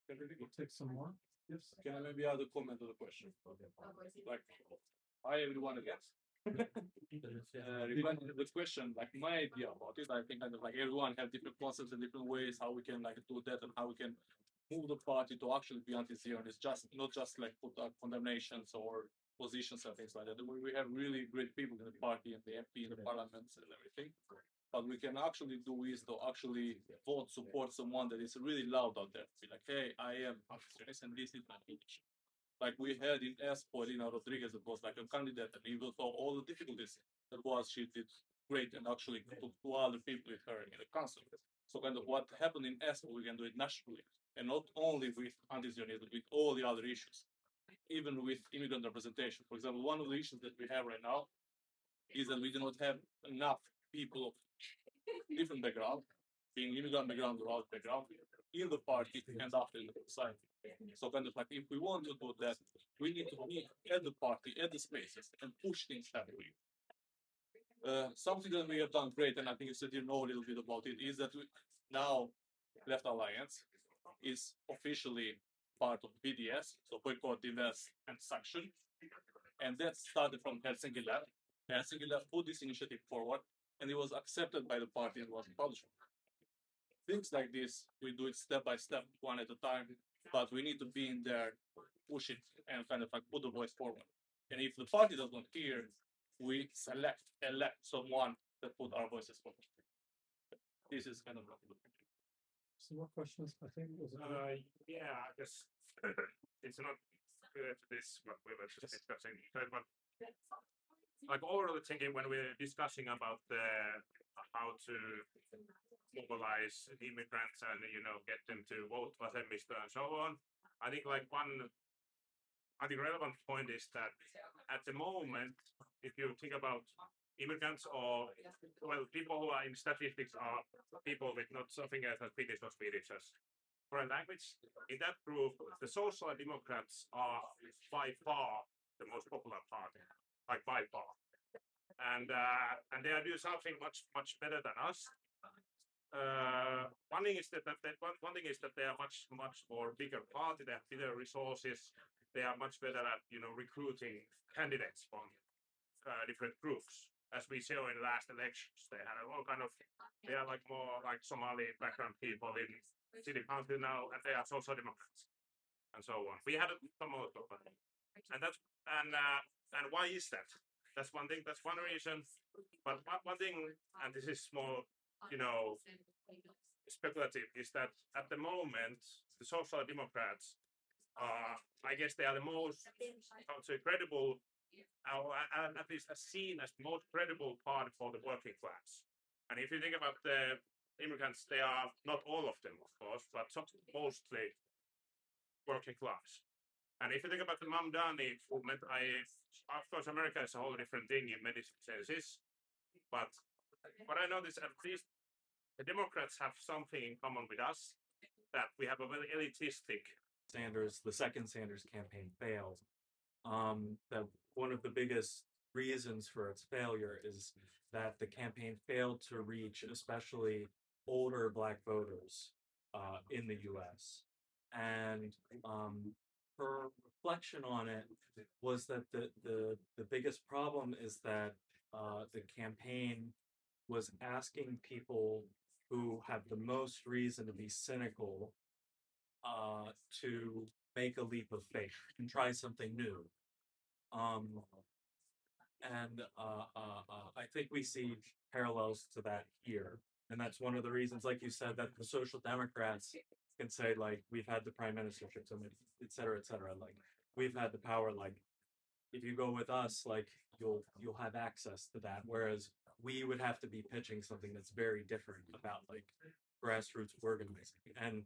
Can we take some more? Yes. Can I maybe add a comment to the question? Like, hi everyone again. Regarding the question, like my idea about it, I think kind of like everyone have different concepts and different ways how we can like do that and how we can move the party to actually be anti-Zionist, just not just like put up condemnations or positions and things like that. We have really great people in the party and the MP in the parliaments and everything. But we can actually do is to actually vote support someone that is really loud out there. Be like, hey, I am anti-Zionist and this is my position. Like we had in 𝗬𝗫, Lina Rodriguez, that was like a candidate, and even for all the difficulties that was, she did great and actually took two other people with her in the council. So kind of what happened in 𝗬𝗫, we can do it nationally, and not only with anti-Zionism, with all the other issues, even with immigrant representation. For example, one of the issues that we have right now is that we do not have enough people of different background, being immigrant background or out background, in the party and after in the society. So kind of like if we want to do that, we need to be at the party, at the spaces, and push things heavily. Something that we have done great, and I think you said you know a little bit about it, is that we now Left Alliance is officially part of BDS, so boycott, divest, and sanction. And that started from Helsinki Left. Helsinki Left put this initiative forward, and it was accepted by the party and was published. Things like this, we do it step by step, one at a time, but we need to be in there, push it, and kind of like put the voice forward. And if the party doesn't hear, we elect someone that put our voices forward. This is kind of what we're looking at. Some more questions, I think. yeah, I guess it's not related to this what we were just discussing, but like overall thinking when we're discussing about how to mobilize immigrants and get them to vote 𝗧𝗵𝗲 and so on, I think like I think relevant point is that at the moment, if you think about immigrants or people who are in statistics are people with not something else as Finnish or Swedish as foreign language. In that group, the Social Democrats are by far the most popular party, like by far, and they are doing something much better than us. One thing is that they are much more bigger party. They have bigger resources. They are much better at recruiting candidates from different groups. As we saw in the last elections, they had all kind of. They are like more like Somali background people in city council now, and they are Social Democrats, and so on. We had some of them, and why is that? That's one thing. That's one reason. But one thing, and this is more, speculative, is that at the moment the Social Democrats are, I guess, they are the most, I would say, credible, and at least seen as the most credible party for the working class. And if you think about the immigrants, they are not all of them, of course, but mostly working class. And if you think about the Mamdani movement, of course, America is a whole different thing in many senses. But what I noticed, at least the Democrats have something in common with us, that we have a very elitistic. The second Sanders campaign failed. That one of the biggest reasons for its failure is that the campaign failed to reach especially older Black voters in the US. And her reflection on it was that the biggest problem is that the campaign was asking people who have the most reason to be cynical to make a leap of faith and try something new. I think we see parallels to that here. And that's one of the reasons, like you said, that the Social Democrats can say, like, we've had the prime ministership, et cetera, like, we've had the power, like, if you go with us, like, you'll have access to that. Whereas we would have to be pitching something that's very different about, like, grassroots organizing. And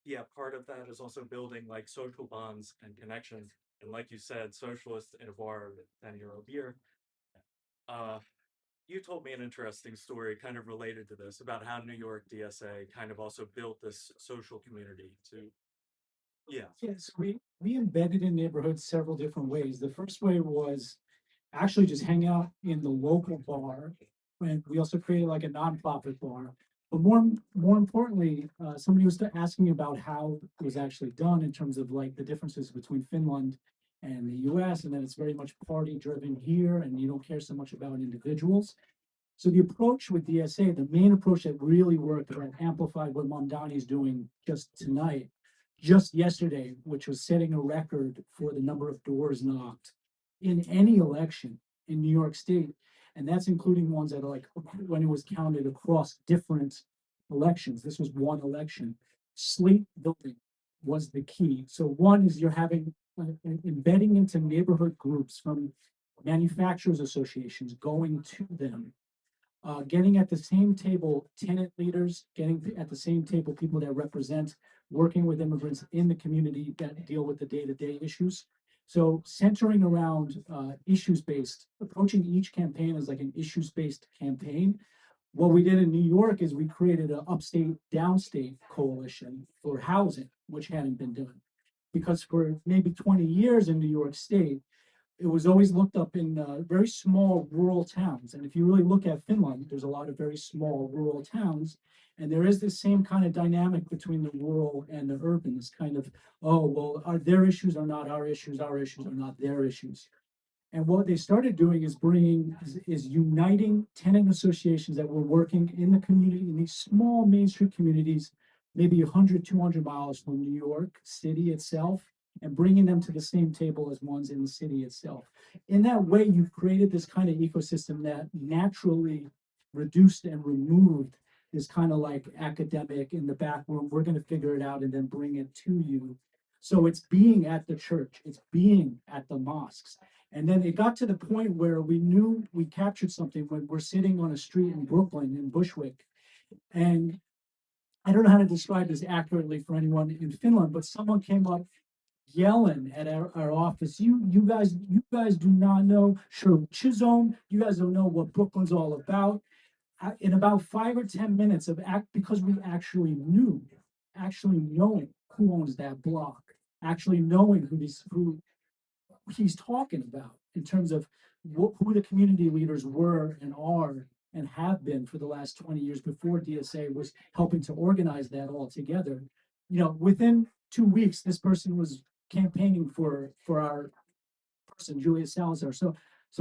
yeah, part of that is also building like social bonds and connections. And like you said, socialists in a bar with 10-year-old beer. You told me an interesting story kind of related to this about how New York DSA kind of also built this social community to, yeah. Yes, we embedded in neighborhoods several different ways. The first way was actually just hang out in the local bar. And we also created like a nonprofit bar. But more importantly, somebody was asking about how it was actually done in terms of like the differences between Finland and the US, and then it's very much party driven here, and you don't care so much about individuals. So the approach with DSA, the main approach that really worked, that amplified what Mamdani is doing just tonight, just yesterday, which was setting a record for the number of doors knocked in any election in New York State. And that's including ones that are like when it was counted across different elections. This was one election. Slate building was the key. So one is you're having embedding into neighborhood groups from manufacturers associations, going to them, getting at the same table tenant leaders, getting at the same table people that represent working with immigrants in the community that deal with the day-to-day issues. So centering around issues-based, approaching each campaign as like an issues-based campaign. What we did in New York is we created an upstate, downstate coalition for housing, which hadn't been done. Because for maybe 20 years in New York State, it was always looked up in very small rural towns. And if you really look at Finland, there's a lot of very small rural towns. And there is this same kind of dynamic between the rural and the urban, this kind of, oh, well, their issues are not our issues are not their issues. And what they started doing is is uniting tenant associations that were working in the community, in these small Main Street communities, maybe 100, 200 miles from New York City itself, and bringing them to the same table as ones in the city itself. In that way, you've created this kind of ecosystem that naturally reduced and removed this kind of like academic in the back room, we're going to figure it out and then bring it to you. So it's being at the church, it's being at the mosques. And then it got to the point where we knew we captured something when we're sitting on a street in Brooklyn, in Bushwick. And I don't know how to describe this accurately for anyone in Finland, but someone came up yelling at our office, you guys do not know 𝗭𝗵𝗿, you guys don't know what Brooklyn's all about. In about 5 or 10 minutes of because we actually knowing who owns that block, actually knowing who he's talking about in terms of who the community leaders were and are and have been for the last 20 years before DSA was helping to organize that all together. You know, within 2 weeks, this person was campaigning for our person, Julia Salazar. So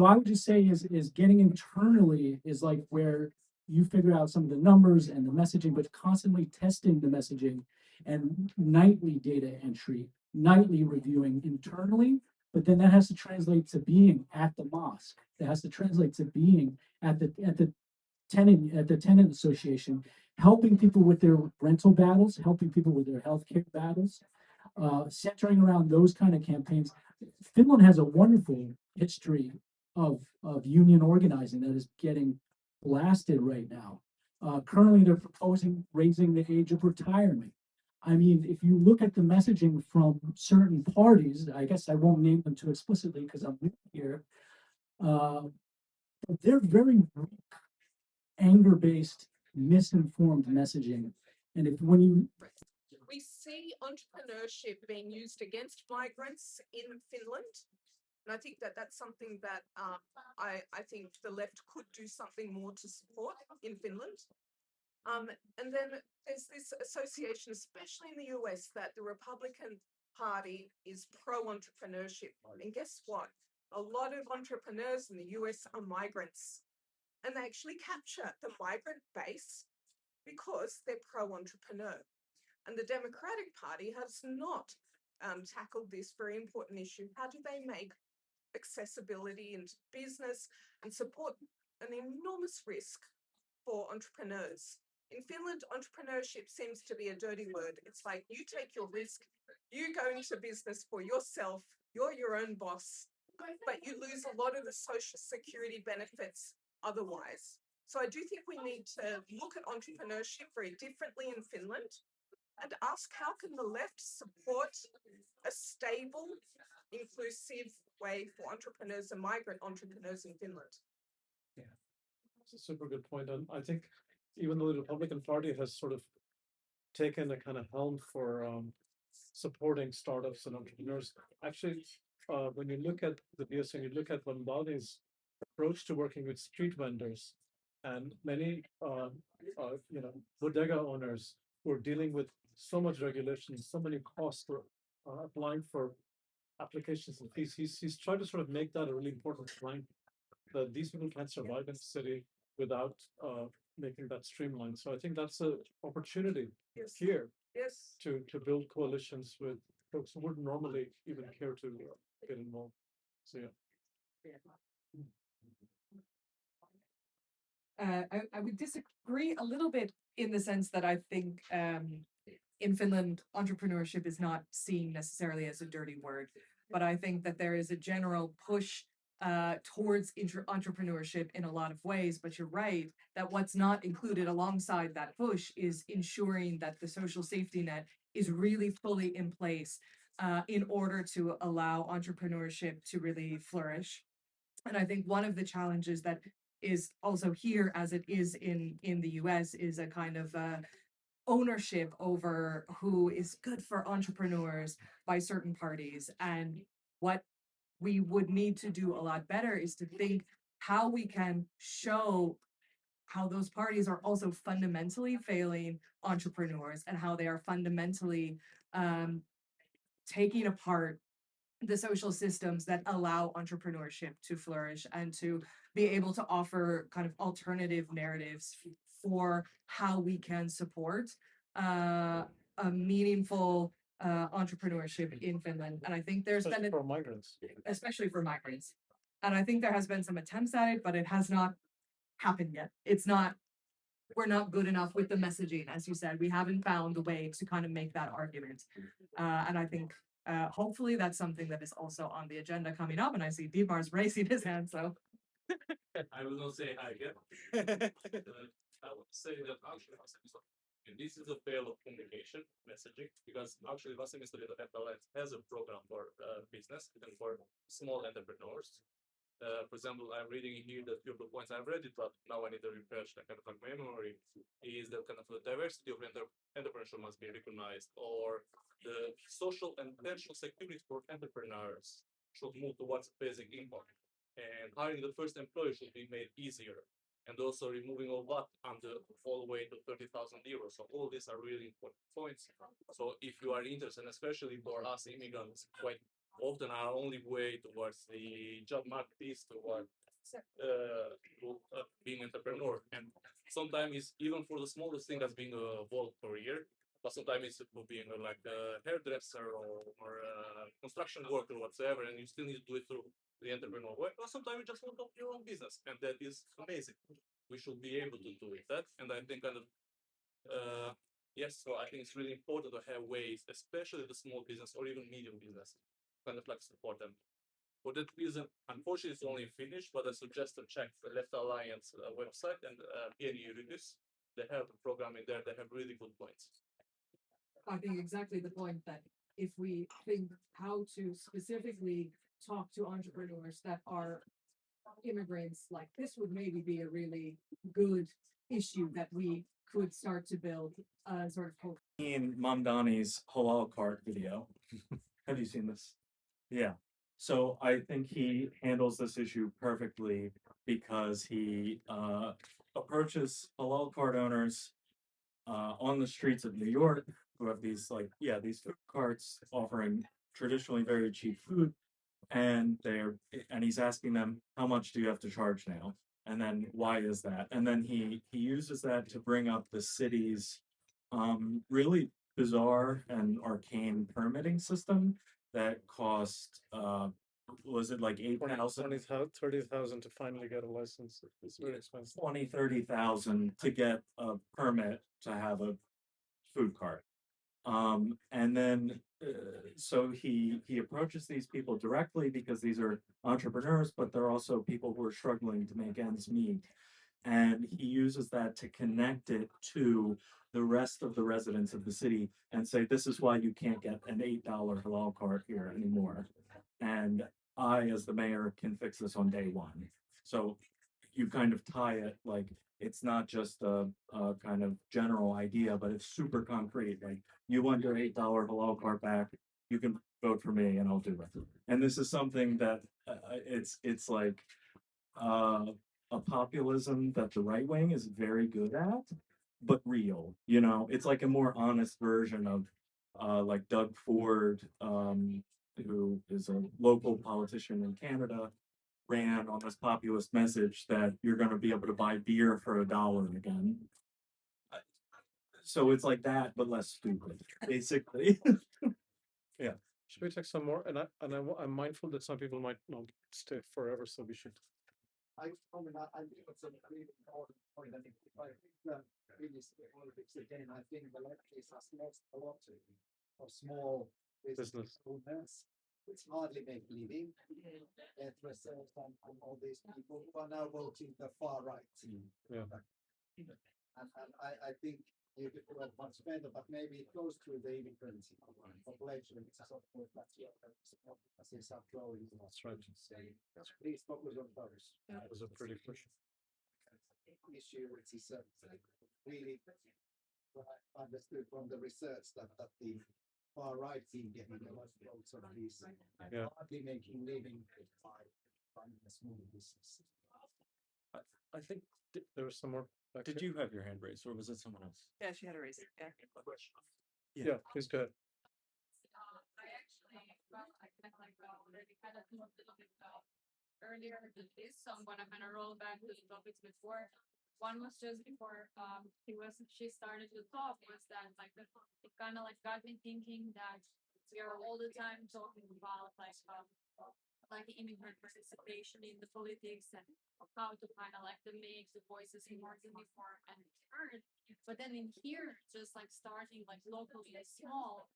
I would just say is getting internally is like where you figure out some of the numbers and the messaging, but constantly testing the messaging and nightly data entry, nightly reviewing internally. But then that has to translate to being at the mosque. That has to translate to being at the tenant association, helping people with their rental battles, helping people with their healthcare battles, centering around those kind of campaigns. Finland has a wonderful history of union organizing that is getting blasted right now. Currently, they're proposing raising the age of retirement. I mean, if you look at the messaging from certain parties, I guess I won't name them too explicitly because I'm new here. But they're very weak, anger-based, misinformed messaging. And if when you We see entrepreneurship being used against migrants in Finland. And I think that that's something that I think the left could do something more to support in Finland. And then there's this association, especially in the US, that the Republican Party is pro-entrepreneurship. And guess what? A lot of entrepreneurs in the US are migrants. And they actually capture the migrant base because they're pro-entrepreneur. And the Democratic Party has not tackled this very important issue. How do they make accessibility into business and support an enormous risk for entrepreneurs? In Finland, entrepreneurship seems to be a dirty word. It's like you take your risk, you go into business for yourself, you're your own boss, but you lose a lot of the social security benefits otherwise. So I do think we need to look at entrepreneurship very differently in Finland and ask how can the left support a stable, inclusive way for entrepreneurs and migrant entrepreneurs in Finland. Yeah, it's a super good point. And I think even though the Republican Party has sort of taken a kind of helm for supporting startups and entrepreneurs, actually, when you look at the DSA and you look at Mamdani's approach to working with street vendors and many, bodega owners who are dealing with so much regulation, so many costs for applying for applications and fees, he's trying to sort of make that a really important plank that these people can't survive in the city without making that streamlined. So I think that's an opportunity here to build coalitions with folks who wouldn't normally even care to get involved. So yeah. I would disagree a little bit in the sense that I think in Finland, entrepreneurship is not seen necessarily as a dirty word, but I think that there is a general push towards entrepreneurship in a lot of ways. But you're right that what's not included alongside that push is ensuring that the social safety net is really fully in place in order to allow entrepreneurship to really flourish. And I think one of the challenges that is also here, as it is in the US, is a kind of ownership over who is good for entrepreneurs by certain parties. And what we would need to do a lot better is to think how we can show how those parties are also fundamentally failing entrepreneurs and how they are fundamentally taking apart the social systems that allow entrepreneurship to flourish and to be able to offer kind of alternative narratives for how we can support a meaningful entrepreneurship in Finland. And I think there's especially been for migrants. Especially for migrants. And I think there has been some attempts at it, but it has not happened yet. We're not good enough with the messaging, as you said. We haven't found the way to kind of make that argument. And I think hopefully that's something that is also on the agenda coming up. And I see Ditmar's raising his hand, so. I will not say hi again. I would say that actually this is a fail of communication messaging because actually 𝗏𝗵𝗲 has a program for business and for small entrepreneurs. For example, I'm reading here the few points I've read it, but now I need to refresh the kind of like memory. Is that kind of the diversity of entrepreneurship must be recognized, or the social and financial security for entrepreneurs should move towards basic income, and hiring the first employee should be made easier, and also removing all VAT under all the way to 30,000 euros. So all these are really important points. So if you are interested, especially for us immigrants, quite often our only way towards the job market is toward being an entrepreneur. And sometimes it's even for the smallest thing as being a Volt career, but sometimes it's for being like a hairdresser or a construction worker or whatsoever, and you still need to do it through the entrepreneur way. Or sometimes you just want to open your own business, and that is amazing. We should be able to do that. And I think kind of yes, so I think it's really important to have ways, especially the small business or even medium business, kind of like support them. For that reason, unfortunately, it's only in Finnish, but I suggest to check the Left Alliance website and Uniarts. They have a program in there that have really good points. talking exactly the point that if we think how to specifically talk to entrepreneurs that are immigrants, like this would maybe be a really good issue that we could start to build a sort of Seen Mamdani's halal cart video. Have you seen this? Yeah. So I think he handles this issue perfectly because he approaches halal cart owners on the streets of New York who have these these food carts offering traditionally very cheap food, and he's asking them, how much do you have to charge now? And then why is that? And then he uses that to bring up the city's really bizarre and arcane permitting system that cost was it like 8,000 30,000 to finally get a license. It's very expensive. 30,000 to get a permit to have a food cart. And then so he approaches these people directly because these are entrepreneurs, but they're also people who are struggling to make ends meet. And he uses that to connect it to the rest of the residents of the city and say, this is why you can't get an $8 halal cart here anymore. And I, as the mayor, can fix this on day one. So you kind of tie it, like, it's not just a kind of general idea, but it's super concrete. Like, you want your $8 halal cart back, you can vote for me and I'll do it. And this is something that it's like a populism that the right wing is very good at, but real. It's like a more honest version of like Doug Ford, who is a local politician in Canada, ran on this populist message that you're going to be able to buy beer for $1 again. So it's like that, but less stupid, basically. Yeah. Should we take some more? And I'm mindful that some people might not stay forever, so we should. I think it's a really important point. I think if I really politics again, I think the left has lost a lot of small business owners. It's hardly make living. Research and all these people who are now voting the far right. Yeah. And I think you could do it much better, but maybe it goes through the immigrant population, which is of course that's as is growing. That's right. Please focus on those. That was a pretty push. Issue, which is really what I understood from the research that the far right team getting a lot of votes on these, hardly making living by running a small business. I think there was some more. Did you have your hand raised, or was it someone else? Yeah, she had a raise. Yeah. Yeah, please go ahead. I actually, I kind of like already kind of talked a little bit earlier than this, so I'm gonna kind of roll back to the topics before. One was just before she started to talk, was that like it kind of like got me thinking that we are all the time talking about like immigrant participation in the politics and how to kind of like to make the voices more uniform and heard. But then in here, just like starting like locally and small,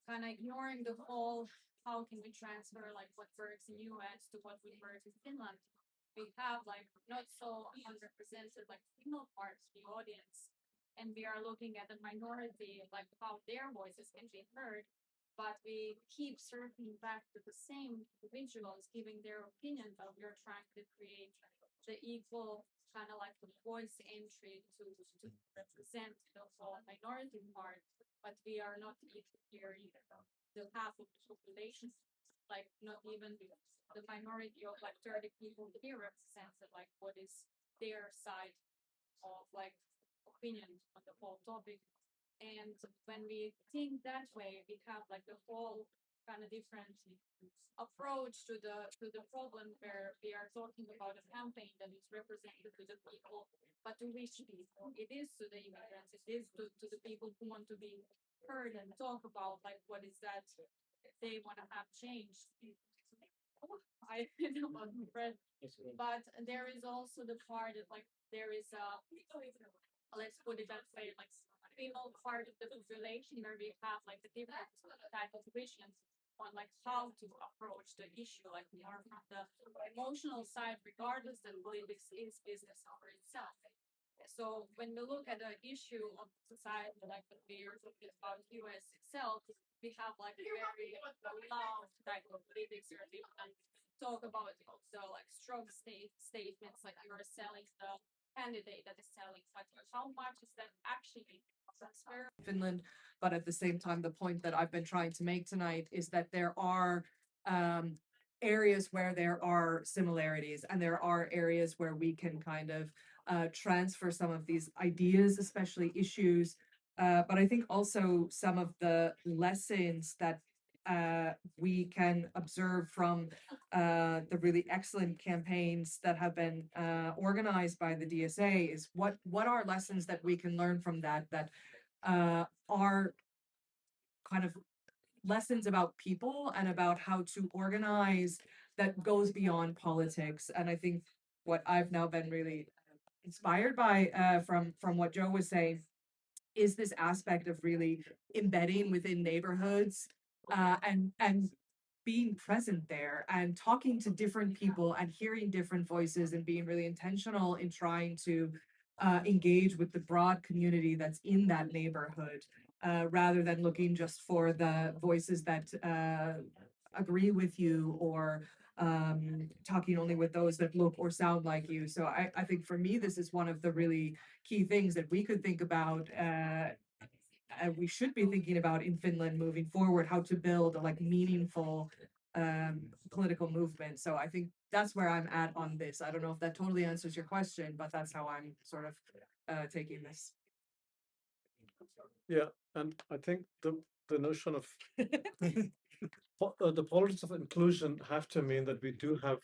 kind of ignoring the whole how can we transfer like what works in US to what would work in Finland. We have like not so underrepresented like female parts of the audience, and we are looking at the minority, like how their voices can be heard. But we keep circling back to the same individuals giving their opinion, but we're trying to create the equal kind of like the voice entry to represent the whole minority part, but we are not even hearing the half of the population, like not even the minority of like 30 people here represents like what is their side of like opinion on the whole topic. And when we think that way, we have like the whole kind of different approach to the problem, where we are talking about a campaign that is represented to the people, but to which people? It is to the immigrants, it is to the people who want to be heard and talk about like what is that they want to have changed. I don't know about my friend, but there is also the part of like there is let's put it that way, like female part of the population where we have like the different type of visions on like how to approach the issue, like more from the emotional side, regardless that politics is business over itself. So when we look at the issue of society, like when we are talking about US itself, we have like a very loud type of lyrics or and talk about also like strong statements like you're selling the candidate that is selling, but how much is that actually transfer? Finland, but at the same time, the point that I've been trying to make tonight is that there are areas where there are similarities, and there are areas where we can kind of transfer some of these ideas, especially issues. But I think also some of the lessons that we can observe from the really excellent campaigns that have been organized by the DSA is what are lessons that we can learn from that are kind of lessons about people and about how to organize that goes beyond politics. And I think what I've now been really inspired by from what Joe was saying is this aspect of really embedding within neighborhoods and being present there and talking to different people and hearing different voices and being really intentional in trying to engage with the broad community that's in that neighborhood rather than looking just for the voices that agree with you or talking only with those that look or sound like you. So I think for me, this is one of the really key things that we could think about we should be thinking about in Finland moving forward, how to build a like meaningful political movement. So I think that's where I'm at on this. I don't know if that totally answers your question, but that's how I'm sort of taking this. Yeah, and I think the notion of the politics of inclusion have to mean that we do have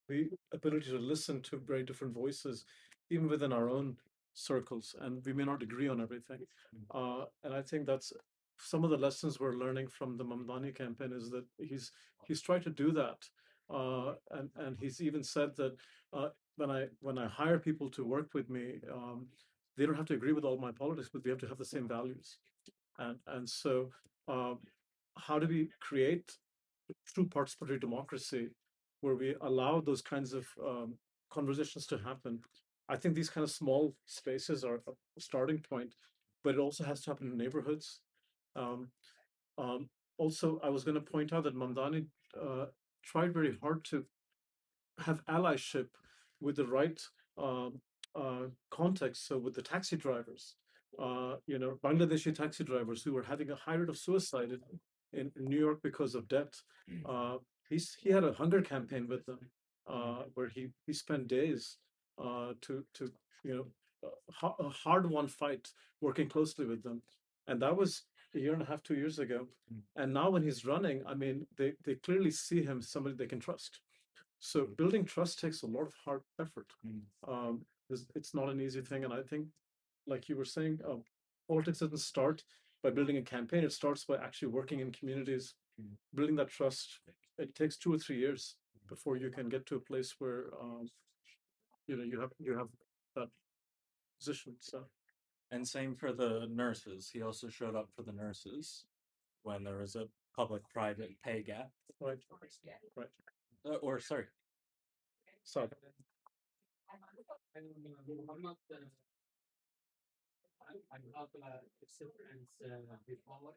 the ability to listen to very different voices, even within our own circles, and we may not agree on everything. And I think that's some of the lessons we're learning from the Mamdani campaign is that he's tried to do that, and he's even said that when I hire people to work with me, they don't have to agree with all my politics, but we have to have the same values. And so how do we create true participatory democracy where we allow those kinds of conversations to happen? I think these kind of small spaces are a starting point, but it also has to happen in neighborhoods. Also, I was going to point out that Mamdani tried very hard to have allyship with the right context. So with the taxi drivers, Bangladeshi taxi drivers who were having a high rate of suicide in New York because of debt. He had a hunger campaign with them where he spent days to a hard-won fight working closely with them, and that was a year and a half, 2 years ago. And now when he's running, I mean, they clearly see him as somebody they can trust. So building trust takes a lot of hard effort. It's not an easy thing, and I think, like you were saying, politics doesn't start by building a campaign. It starts by actually working in communities, building that trust. It takes 2 or 3 years before you can get to a place where you have that position. So, and same for the nurses. He also showed up for the nurses when there was a public-private pay gap. Right. Right. Or sorry. So. I have experience before, but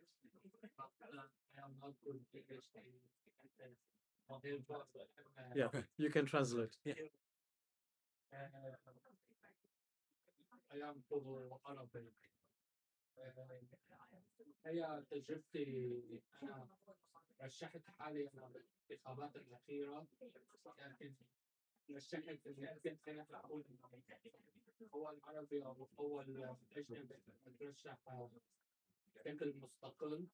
I am not good English. Yeah, you can translate. Yeah. I am عربي. هي تجربتي أنا رشحت حالي أنا بالانتخابات الأخيرة، لكن رشحت إني كنت أنا أقول أول عربي أو أول أجنبي أترشح بشكل مستقل،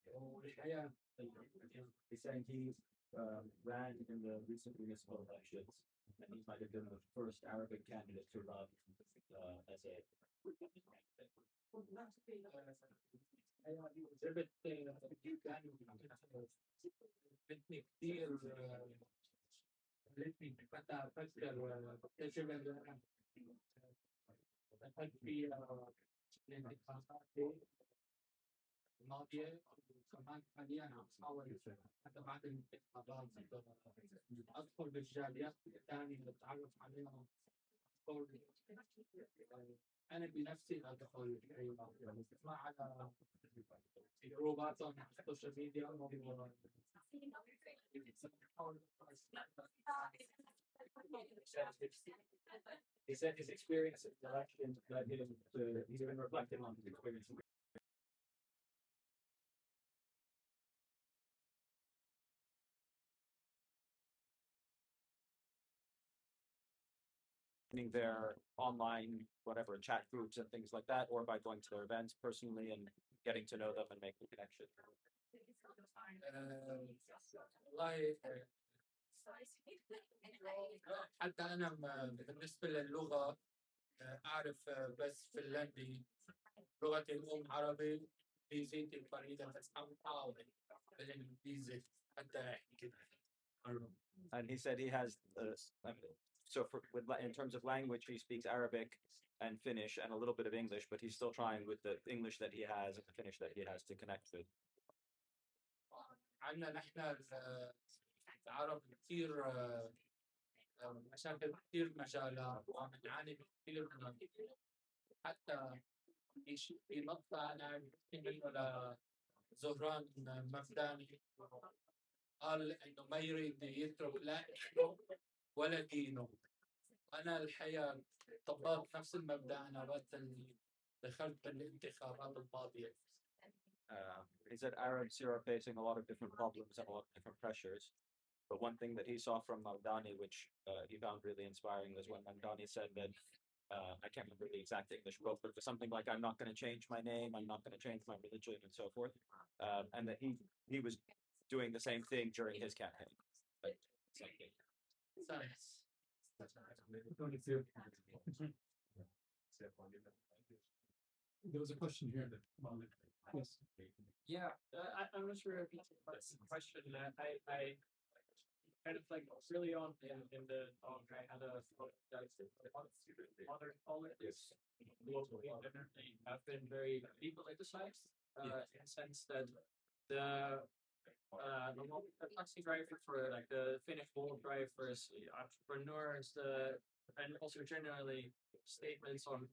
والحقيقة He's saying he ran in the recent municipal elections, and he might have been the first Arabic candidate to run as a جبت بدني كثير خلتني فتى أفكر والتجربة اللي أنا دخلت فيها الانتخابات الماضية، وكمان حاليا عم بحاول حتى بعد الانتخابات أدخل بالجاليات الثانية اللي أتعرف عليهم أنا بنفسي أدخل مع على جروبات على السوشيال ميديا He said his experience in the election that he's been reflecting on his experience. Their online, whatever, chat groups and things like that, or by going to their events personally and getting to know them and making a connection. والله حتى أنا بالنسبة للغة أعرف بس فنلندي، لغتي الأم عربي، إنجليزيتي قليلا بس عم أحاول بالإنجليزي حتى أحكي كده. And he said he has, so in terms of language, he speaks Arabic and Finnish and a little bit of English, but he's still trying with the English that he has and the Finnish that he has to connect with. عندنا نحن العرب كثير مشاكل كثير مجالات وعم نعاني كثير حتى في مقطع أنا منه لزهران ممداني قال إنه ما يريد يترك لا اسمه ولا دينه. أنا الحقيقة طبقت نفس المبدأ أنا وقت اللي دخلت بالانتخابات الماضية. He said Arabs here are facing a lot of different problems and a lot of different pressures. But one thing that he saw from Mamdani, which he found really inspiring, was when Mamdani said that, I can't remember the exact English quote, but it was something like, I'm not going to change my name, I'm not going to change my religion, and so forth. And that he was doing the same thing during his campaign. There was a question here. Yes. Yeah, I'm not sure if it's a question. I kind of like early on in the talk, I had a modern politics globally have been very depoliticized in the sense that the taxi driver for like the Finnish Bolt drivers, entrepreneurs, and also generally statements on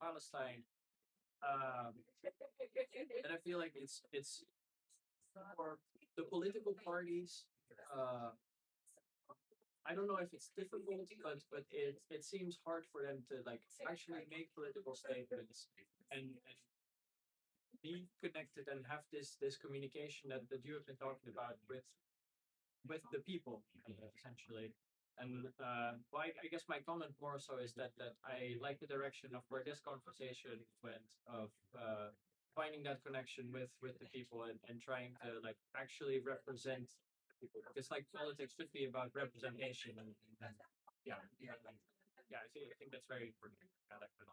Palestine. And I feel like it's for the political parties. I don't know if it's difficult, but it seems hard for them to like actually make political statements and be connected and have this communication that you have been talking about with the people essentially. And well, I guess my comment more so is that I like the direction of where this conversation went, of finding that connection with the people and trying to like actually represent people. Because like politics should be about representation and yeah, I think that's very important. I like that.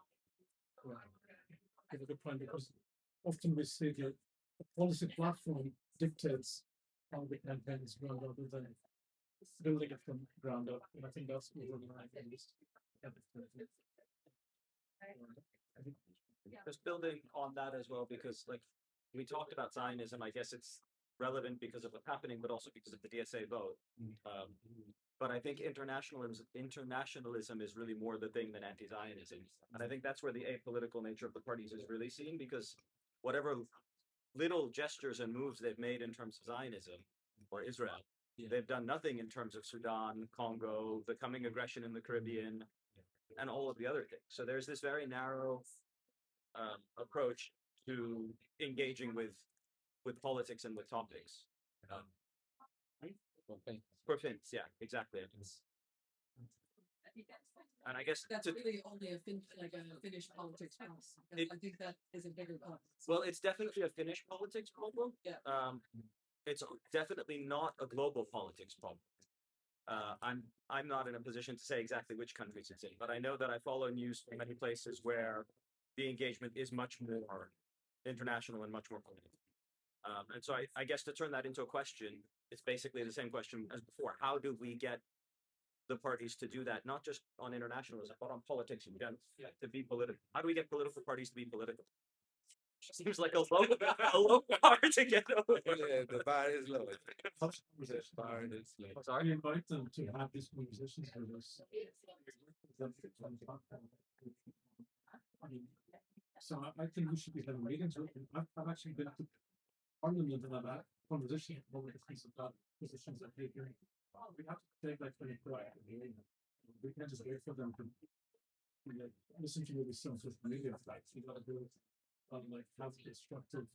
That's a good point, because often we see that the policy platform dictates how the campaign is run rather than building it from ground up. And I think that's just building on that as well, because like we talked about Zionism, I guess it's relevant because of what's happening, but also because of the DSA vote. But I think internationalism is really more the thing than anti-Zionism. And I think that's where the apolitical nature of the parties is really seen, because whatever little gestures and moves they've made in terms of Zionism or Israel, they've done nothing in terms of Sudan, Congo, the coming aggression in the Caribbean, and all of the other things. So there's this very narrow approach to engaging with politics and with topics. Yeah, exactly. And I guess that's really only a Finnish politics problem. I think that is a bigger problem. Well, it's definitely a Finnish politics problem. Yeah. It's definitely not a global politics problem. I'm not in a position to say exactly which countries it's in, but I know that I follow news from many places where the engagement is much more international and much more political. And so I guess to turn that into a question, it's basically the same question as before. How do we get the parties to do that, not just on internationalism, but on politics in general, to be political? How do we get political parties to be political? Seems like a low bar to get over. Yeah, the bar is low. Sorry, invite them to have these conversations with us. them. So I think we should be having meetings. I've actually been to Parliament and I've had conversations over the things about positions that they hearing. We have to take that very proactively. We can't just wait for them to listen to what we see on social media. We got to do it like have a constructive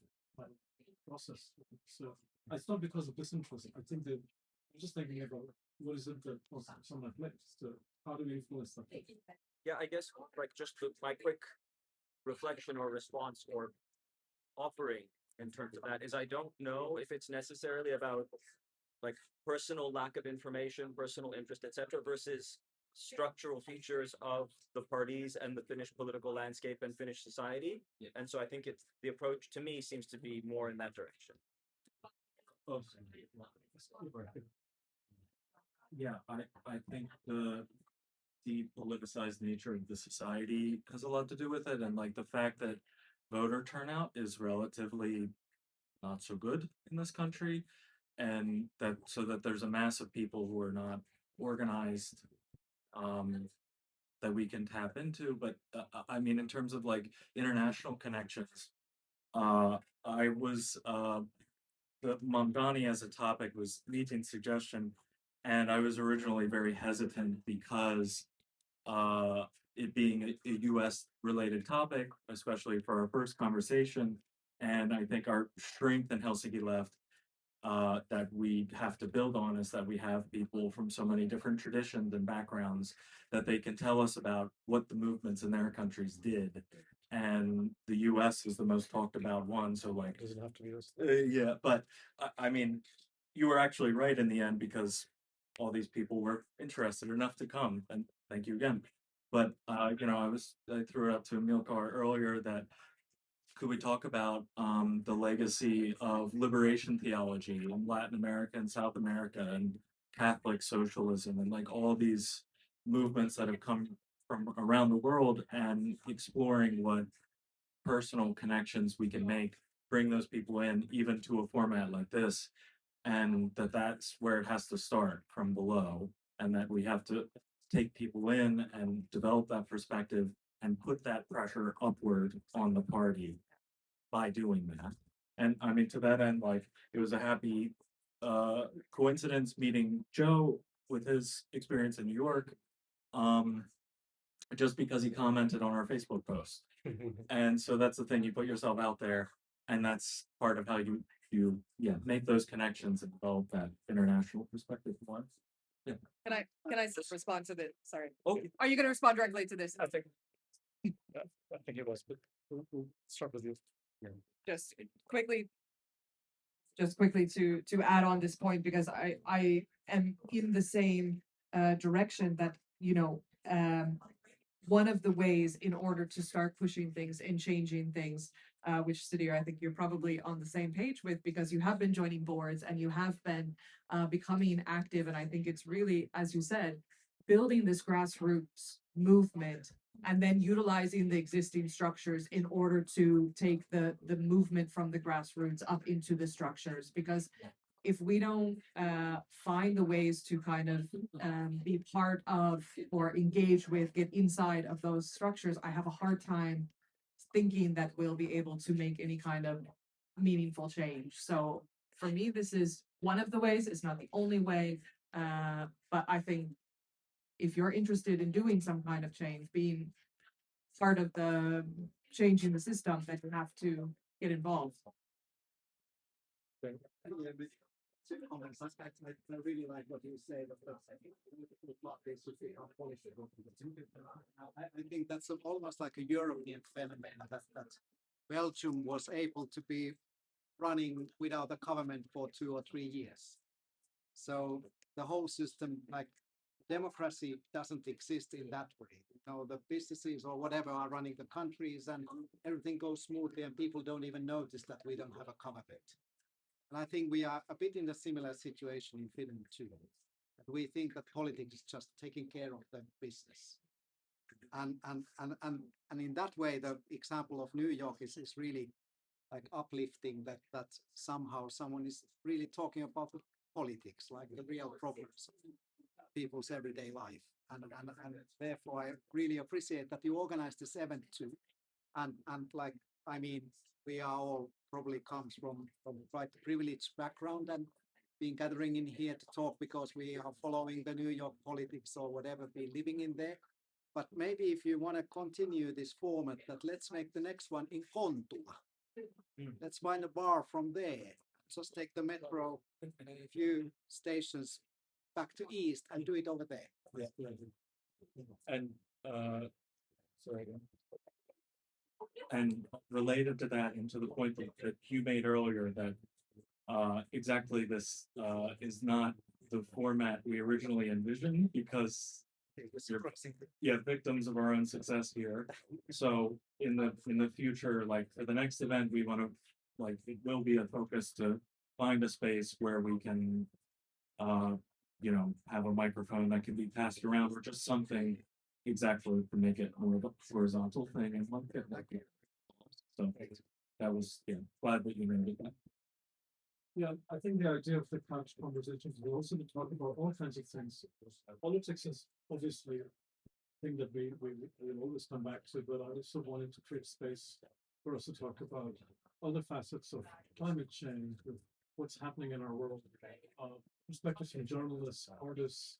process. So it's not because of disinterest. I think that I'm just thinking about what is it that was on my plate. So how do we influence that? Yeah, I guess like just my quick reflection or response or offering in terms of that is I don't know if it's necessarily about like personal lack of information, personal interest, etc., versus structural features of the parties and the Finnish political landscape and Finnish society. And so I think it's the approach to me seems to be more in that direction. Yeah, I think the depoliticized nature of the society has a lot to do with it, and like the fact that voter turnout is relatively not so good in this country, and that so that there's a mass of people who are not organized that we can tap into. But I mean, in terms of like international connections, I was the Mamdani as a topic was Nitin's suggestion, and I was originally very hesitant because it being a US related topic, especially for our first conversation, and I think our strength in Helsinki Left that we have to build on is that we have people from so many different traditions and backgrounds that they can tell us about what the movements in their countries did. And the US is the most talked about one. So like, Doesn't have to be us. yeah, but I mean, you were actually right in the end because all these people were interested enough to come, and thank you again. But you know, I threw it out to 𝗵𝗄𝗃 earlier that could we talk about the legacy of liberation theology in Latin America and South America and Catholic socialism and like all these movements that have come from around the world and exploring what personal connections we can make, bring those people in even to a format like this, and that's where it has to start from below, and that we have to take people in and develop that perspective and put that pressure upward on the party by doing that. And I mean, to that end, like it was a happy coincidence meeting Joe with his experience in New York, just because he commented on our Facebook post. And so that's the thing, you put yourself out there, and that's part of how you make those connections and develop that international perspective more. Yeah. Can I just respond to this? Sorry. Oh, Are you going to respond directly to this? I think it was, but we'll start with you. Yeah. Just quickly to add on this point, because I am in the same direction that, you know, one of the ways in order to start pushing things and changing things, which Sudhir, I think you're probably on the same page with, because you have been joining boards and you have been becoming active. And I think it's really, as you said, building this grassroots movement and then utilizing the existing structures in order to take the movement from the grassroots up into the structures. Because if we don't find the ways to kind of be part of or engage with, get inside of those structures, I have a hard time thinking that we'll be able to make any kind of meaningful change. So for me, this is one of the ways. It's not the only way, but I think if you're interested in doing some kind of change, being part of the change in the system, then you have to get involved. Two comments. I really like what you say. I think that's almost like a European phenomenon that Belgium was able to be running without a government for 2 or 3 years. So the whole system, like democracy, doesn't exist in that way. You know, the businesses or whatever are running the countries, and everything goes smoothly, and people don't even notice that we don't have a government. And I think we are a bit in a similar situation in Finland too. We think that politics is just taking care of the business. And in that way, the example of New York is really like uplifting that somehow someone is really talking about the politics, like the real problems of people's everyday life. and therefore I really appreciate that you organized this event too. And like, I mean, we are all probably comes from quite privileged background and been gathering in here to talk because we are following the New York politics or whatever, be living in there. But maybe if you want to continue this format, that let's make the next one in Kontula. Let's find a bar from there. Just take the metro a few stations back to east and do it over there. Yeah. And sorry. And related to that, and to the point that you made earlier, that exactly this is not the format we originally envisioned, because we're victims of our own success here. So in the future, like for the next event, we want to, like, it will be a focus to find a space where we can you know, have a microphone that can be passed around, or just something exactly to make it more of a horizontal thing and like it. So that was, yeah, glad that you made that. Yeah, I think the idea of the couch conversations is also to talk about all kinds of things. Politics is obviously a thing that we will always come back to, but I also wanted to create space for us to talk about other facets of climate change, with what's happening in our world, perspectives from journalists, artists,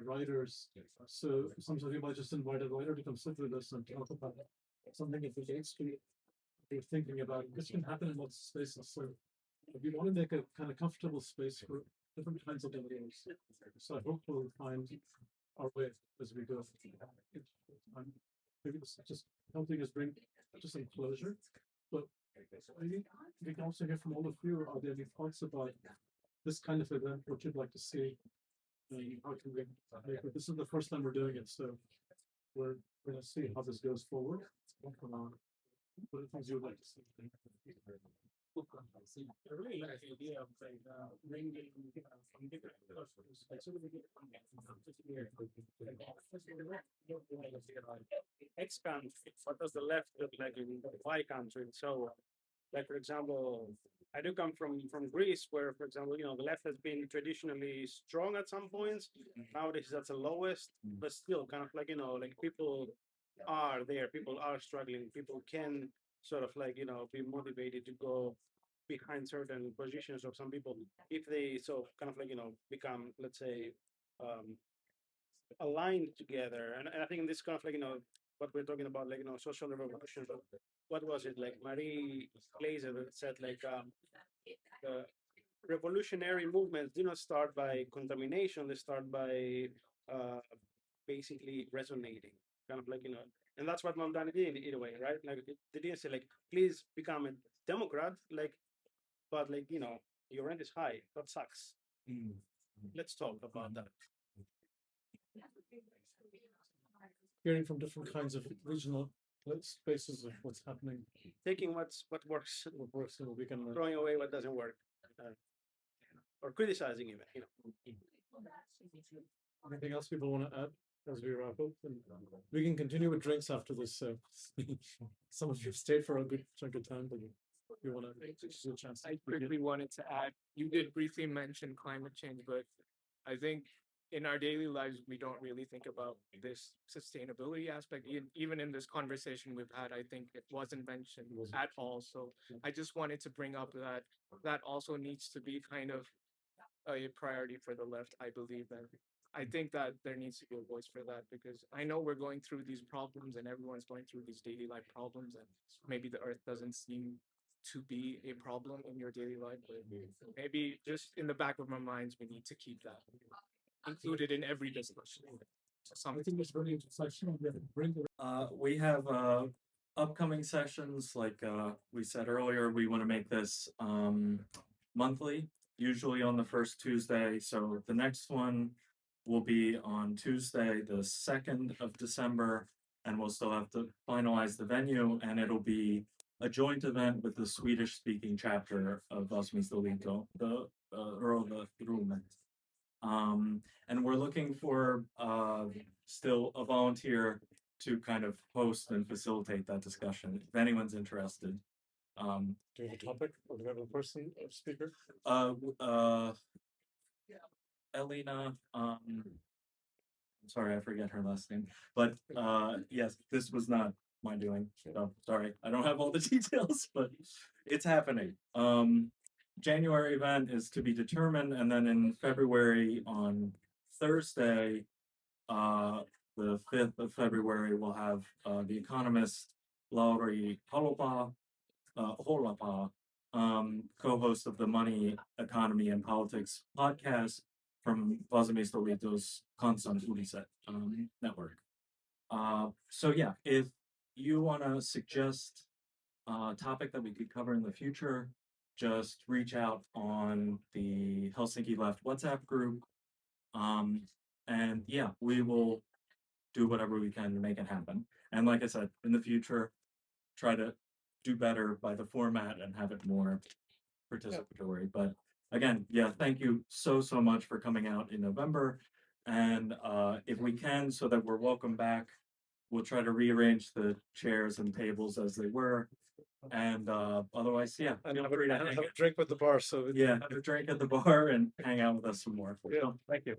writers. So sometimes we might just invite a writer to come sit with us and talk about something that we're thinking about. This can happen in lots of spaces. So if you want to make a kind of comfortable space for different kinds of ideas, so I hope we'll find our way as we go. Maybe this is just helping us bring just some closure, but maybe we can also hear from all of you. Are there any thoughts about this kind of event? What you'd like to see? How can we make it? This is the first time we're doing it, so we're going to see how this goes forward. What are the things you would like to see? I really like the idea of bringing from different perspectives, like sort of expand what does the left look like in my country. So, like for example, I do come from Greece, where, for example, you know, the left has been traditionally strong at some points. Nowadays, that's the lowest, but still, kind of like, you know, like people are there, people are struggling, people can sort of like, you know, be motivated to go behind certain positions of some people if they so kind of like, you know, become, let's say, aligned together. And I think this kind of like, you know, what we're talking about, like, you know, social revolution. What was it, like Marie Glazer said, like, revolutionary movements do not start by contamination; they start by basically resonating, kind of like, you know. And that's what Mamdani did in a way, right? Like they didn't say like, please become a Democrat, like, but like, you know, your rent is high. That sucks. Let's talk about that. Hearing from different kinds of regional spaces of what's happening. Taking what works, so we can throwing away what doesn't work, or criticizing even, you know. Anything else people want to add as we wrap up? And we can continue with drinks after this. So some of you stayed for a good chunk of time, but we want to use a chance. I quickly wanted to add, you did briefly mention climate change, but I think in our daily lives, we don't really think about this sustainability aspect. Even in this conversation we've had, I think it wasn't mentioned at all. So I just wanted to bring up that also needs to be kind of a priority for the left, I believe. And I think that there needs to be a voice for that, because I know we're going through these problems and everyone's going through these daily life problems, and maybe the earth doesn't seem to be a problem in your daily life, but maybe just in the back of our minds, we need to keep that included in every discussion. Something is really interesting. We have upcoming sessions, like we said earlier, we want to make this monthly, usually on the first Tuesday. So the next one will be on Tuesday, the 2nd of December, and we'll still have to finalize the venue, and it'll be a joint event with the Swedish-speaking chapter of 𝗭𝗵𝗿 𝗨𝗏. And we're looking for still a volunteer to kind of host and facilitate that discussion, if anyone's interested. Do you have a topic, or do you have a person or speaker? Elena, sorry, I forget her last name, but yes, this was not my doing. So sorry, I don't have all the details, but it's happening. January event is to be determined, and then in February on Thursday, the 5th of February, we'll have the economist 𝗭𝗵𝗶 co-host of the Money, Economy, and Politics podcast from 𝗭𝗵𝗶 𝗠𝗺𝗺𝗺𝗁𝗃 network. So yeah, if you want to suggest a topic that we could cover in the future, just reach out on the Helsinki Left WhatsApp group. And yeah, we will do whatever we can to make it happen. And like I said, in the future, try to do better by the format and have it more participatory. But again, yeah, thank you so much for coming out in November. And if we can, so that we're welcome back, we'll try to rearrange the chairs and tables as they were. And otherwise, yeah, And feel have free to a hang have a drink with the bar. So yeah, have a drink at the bar and hang out with us some more. yeah, thank you.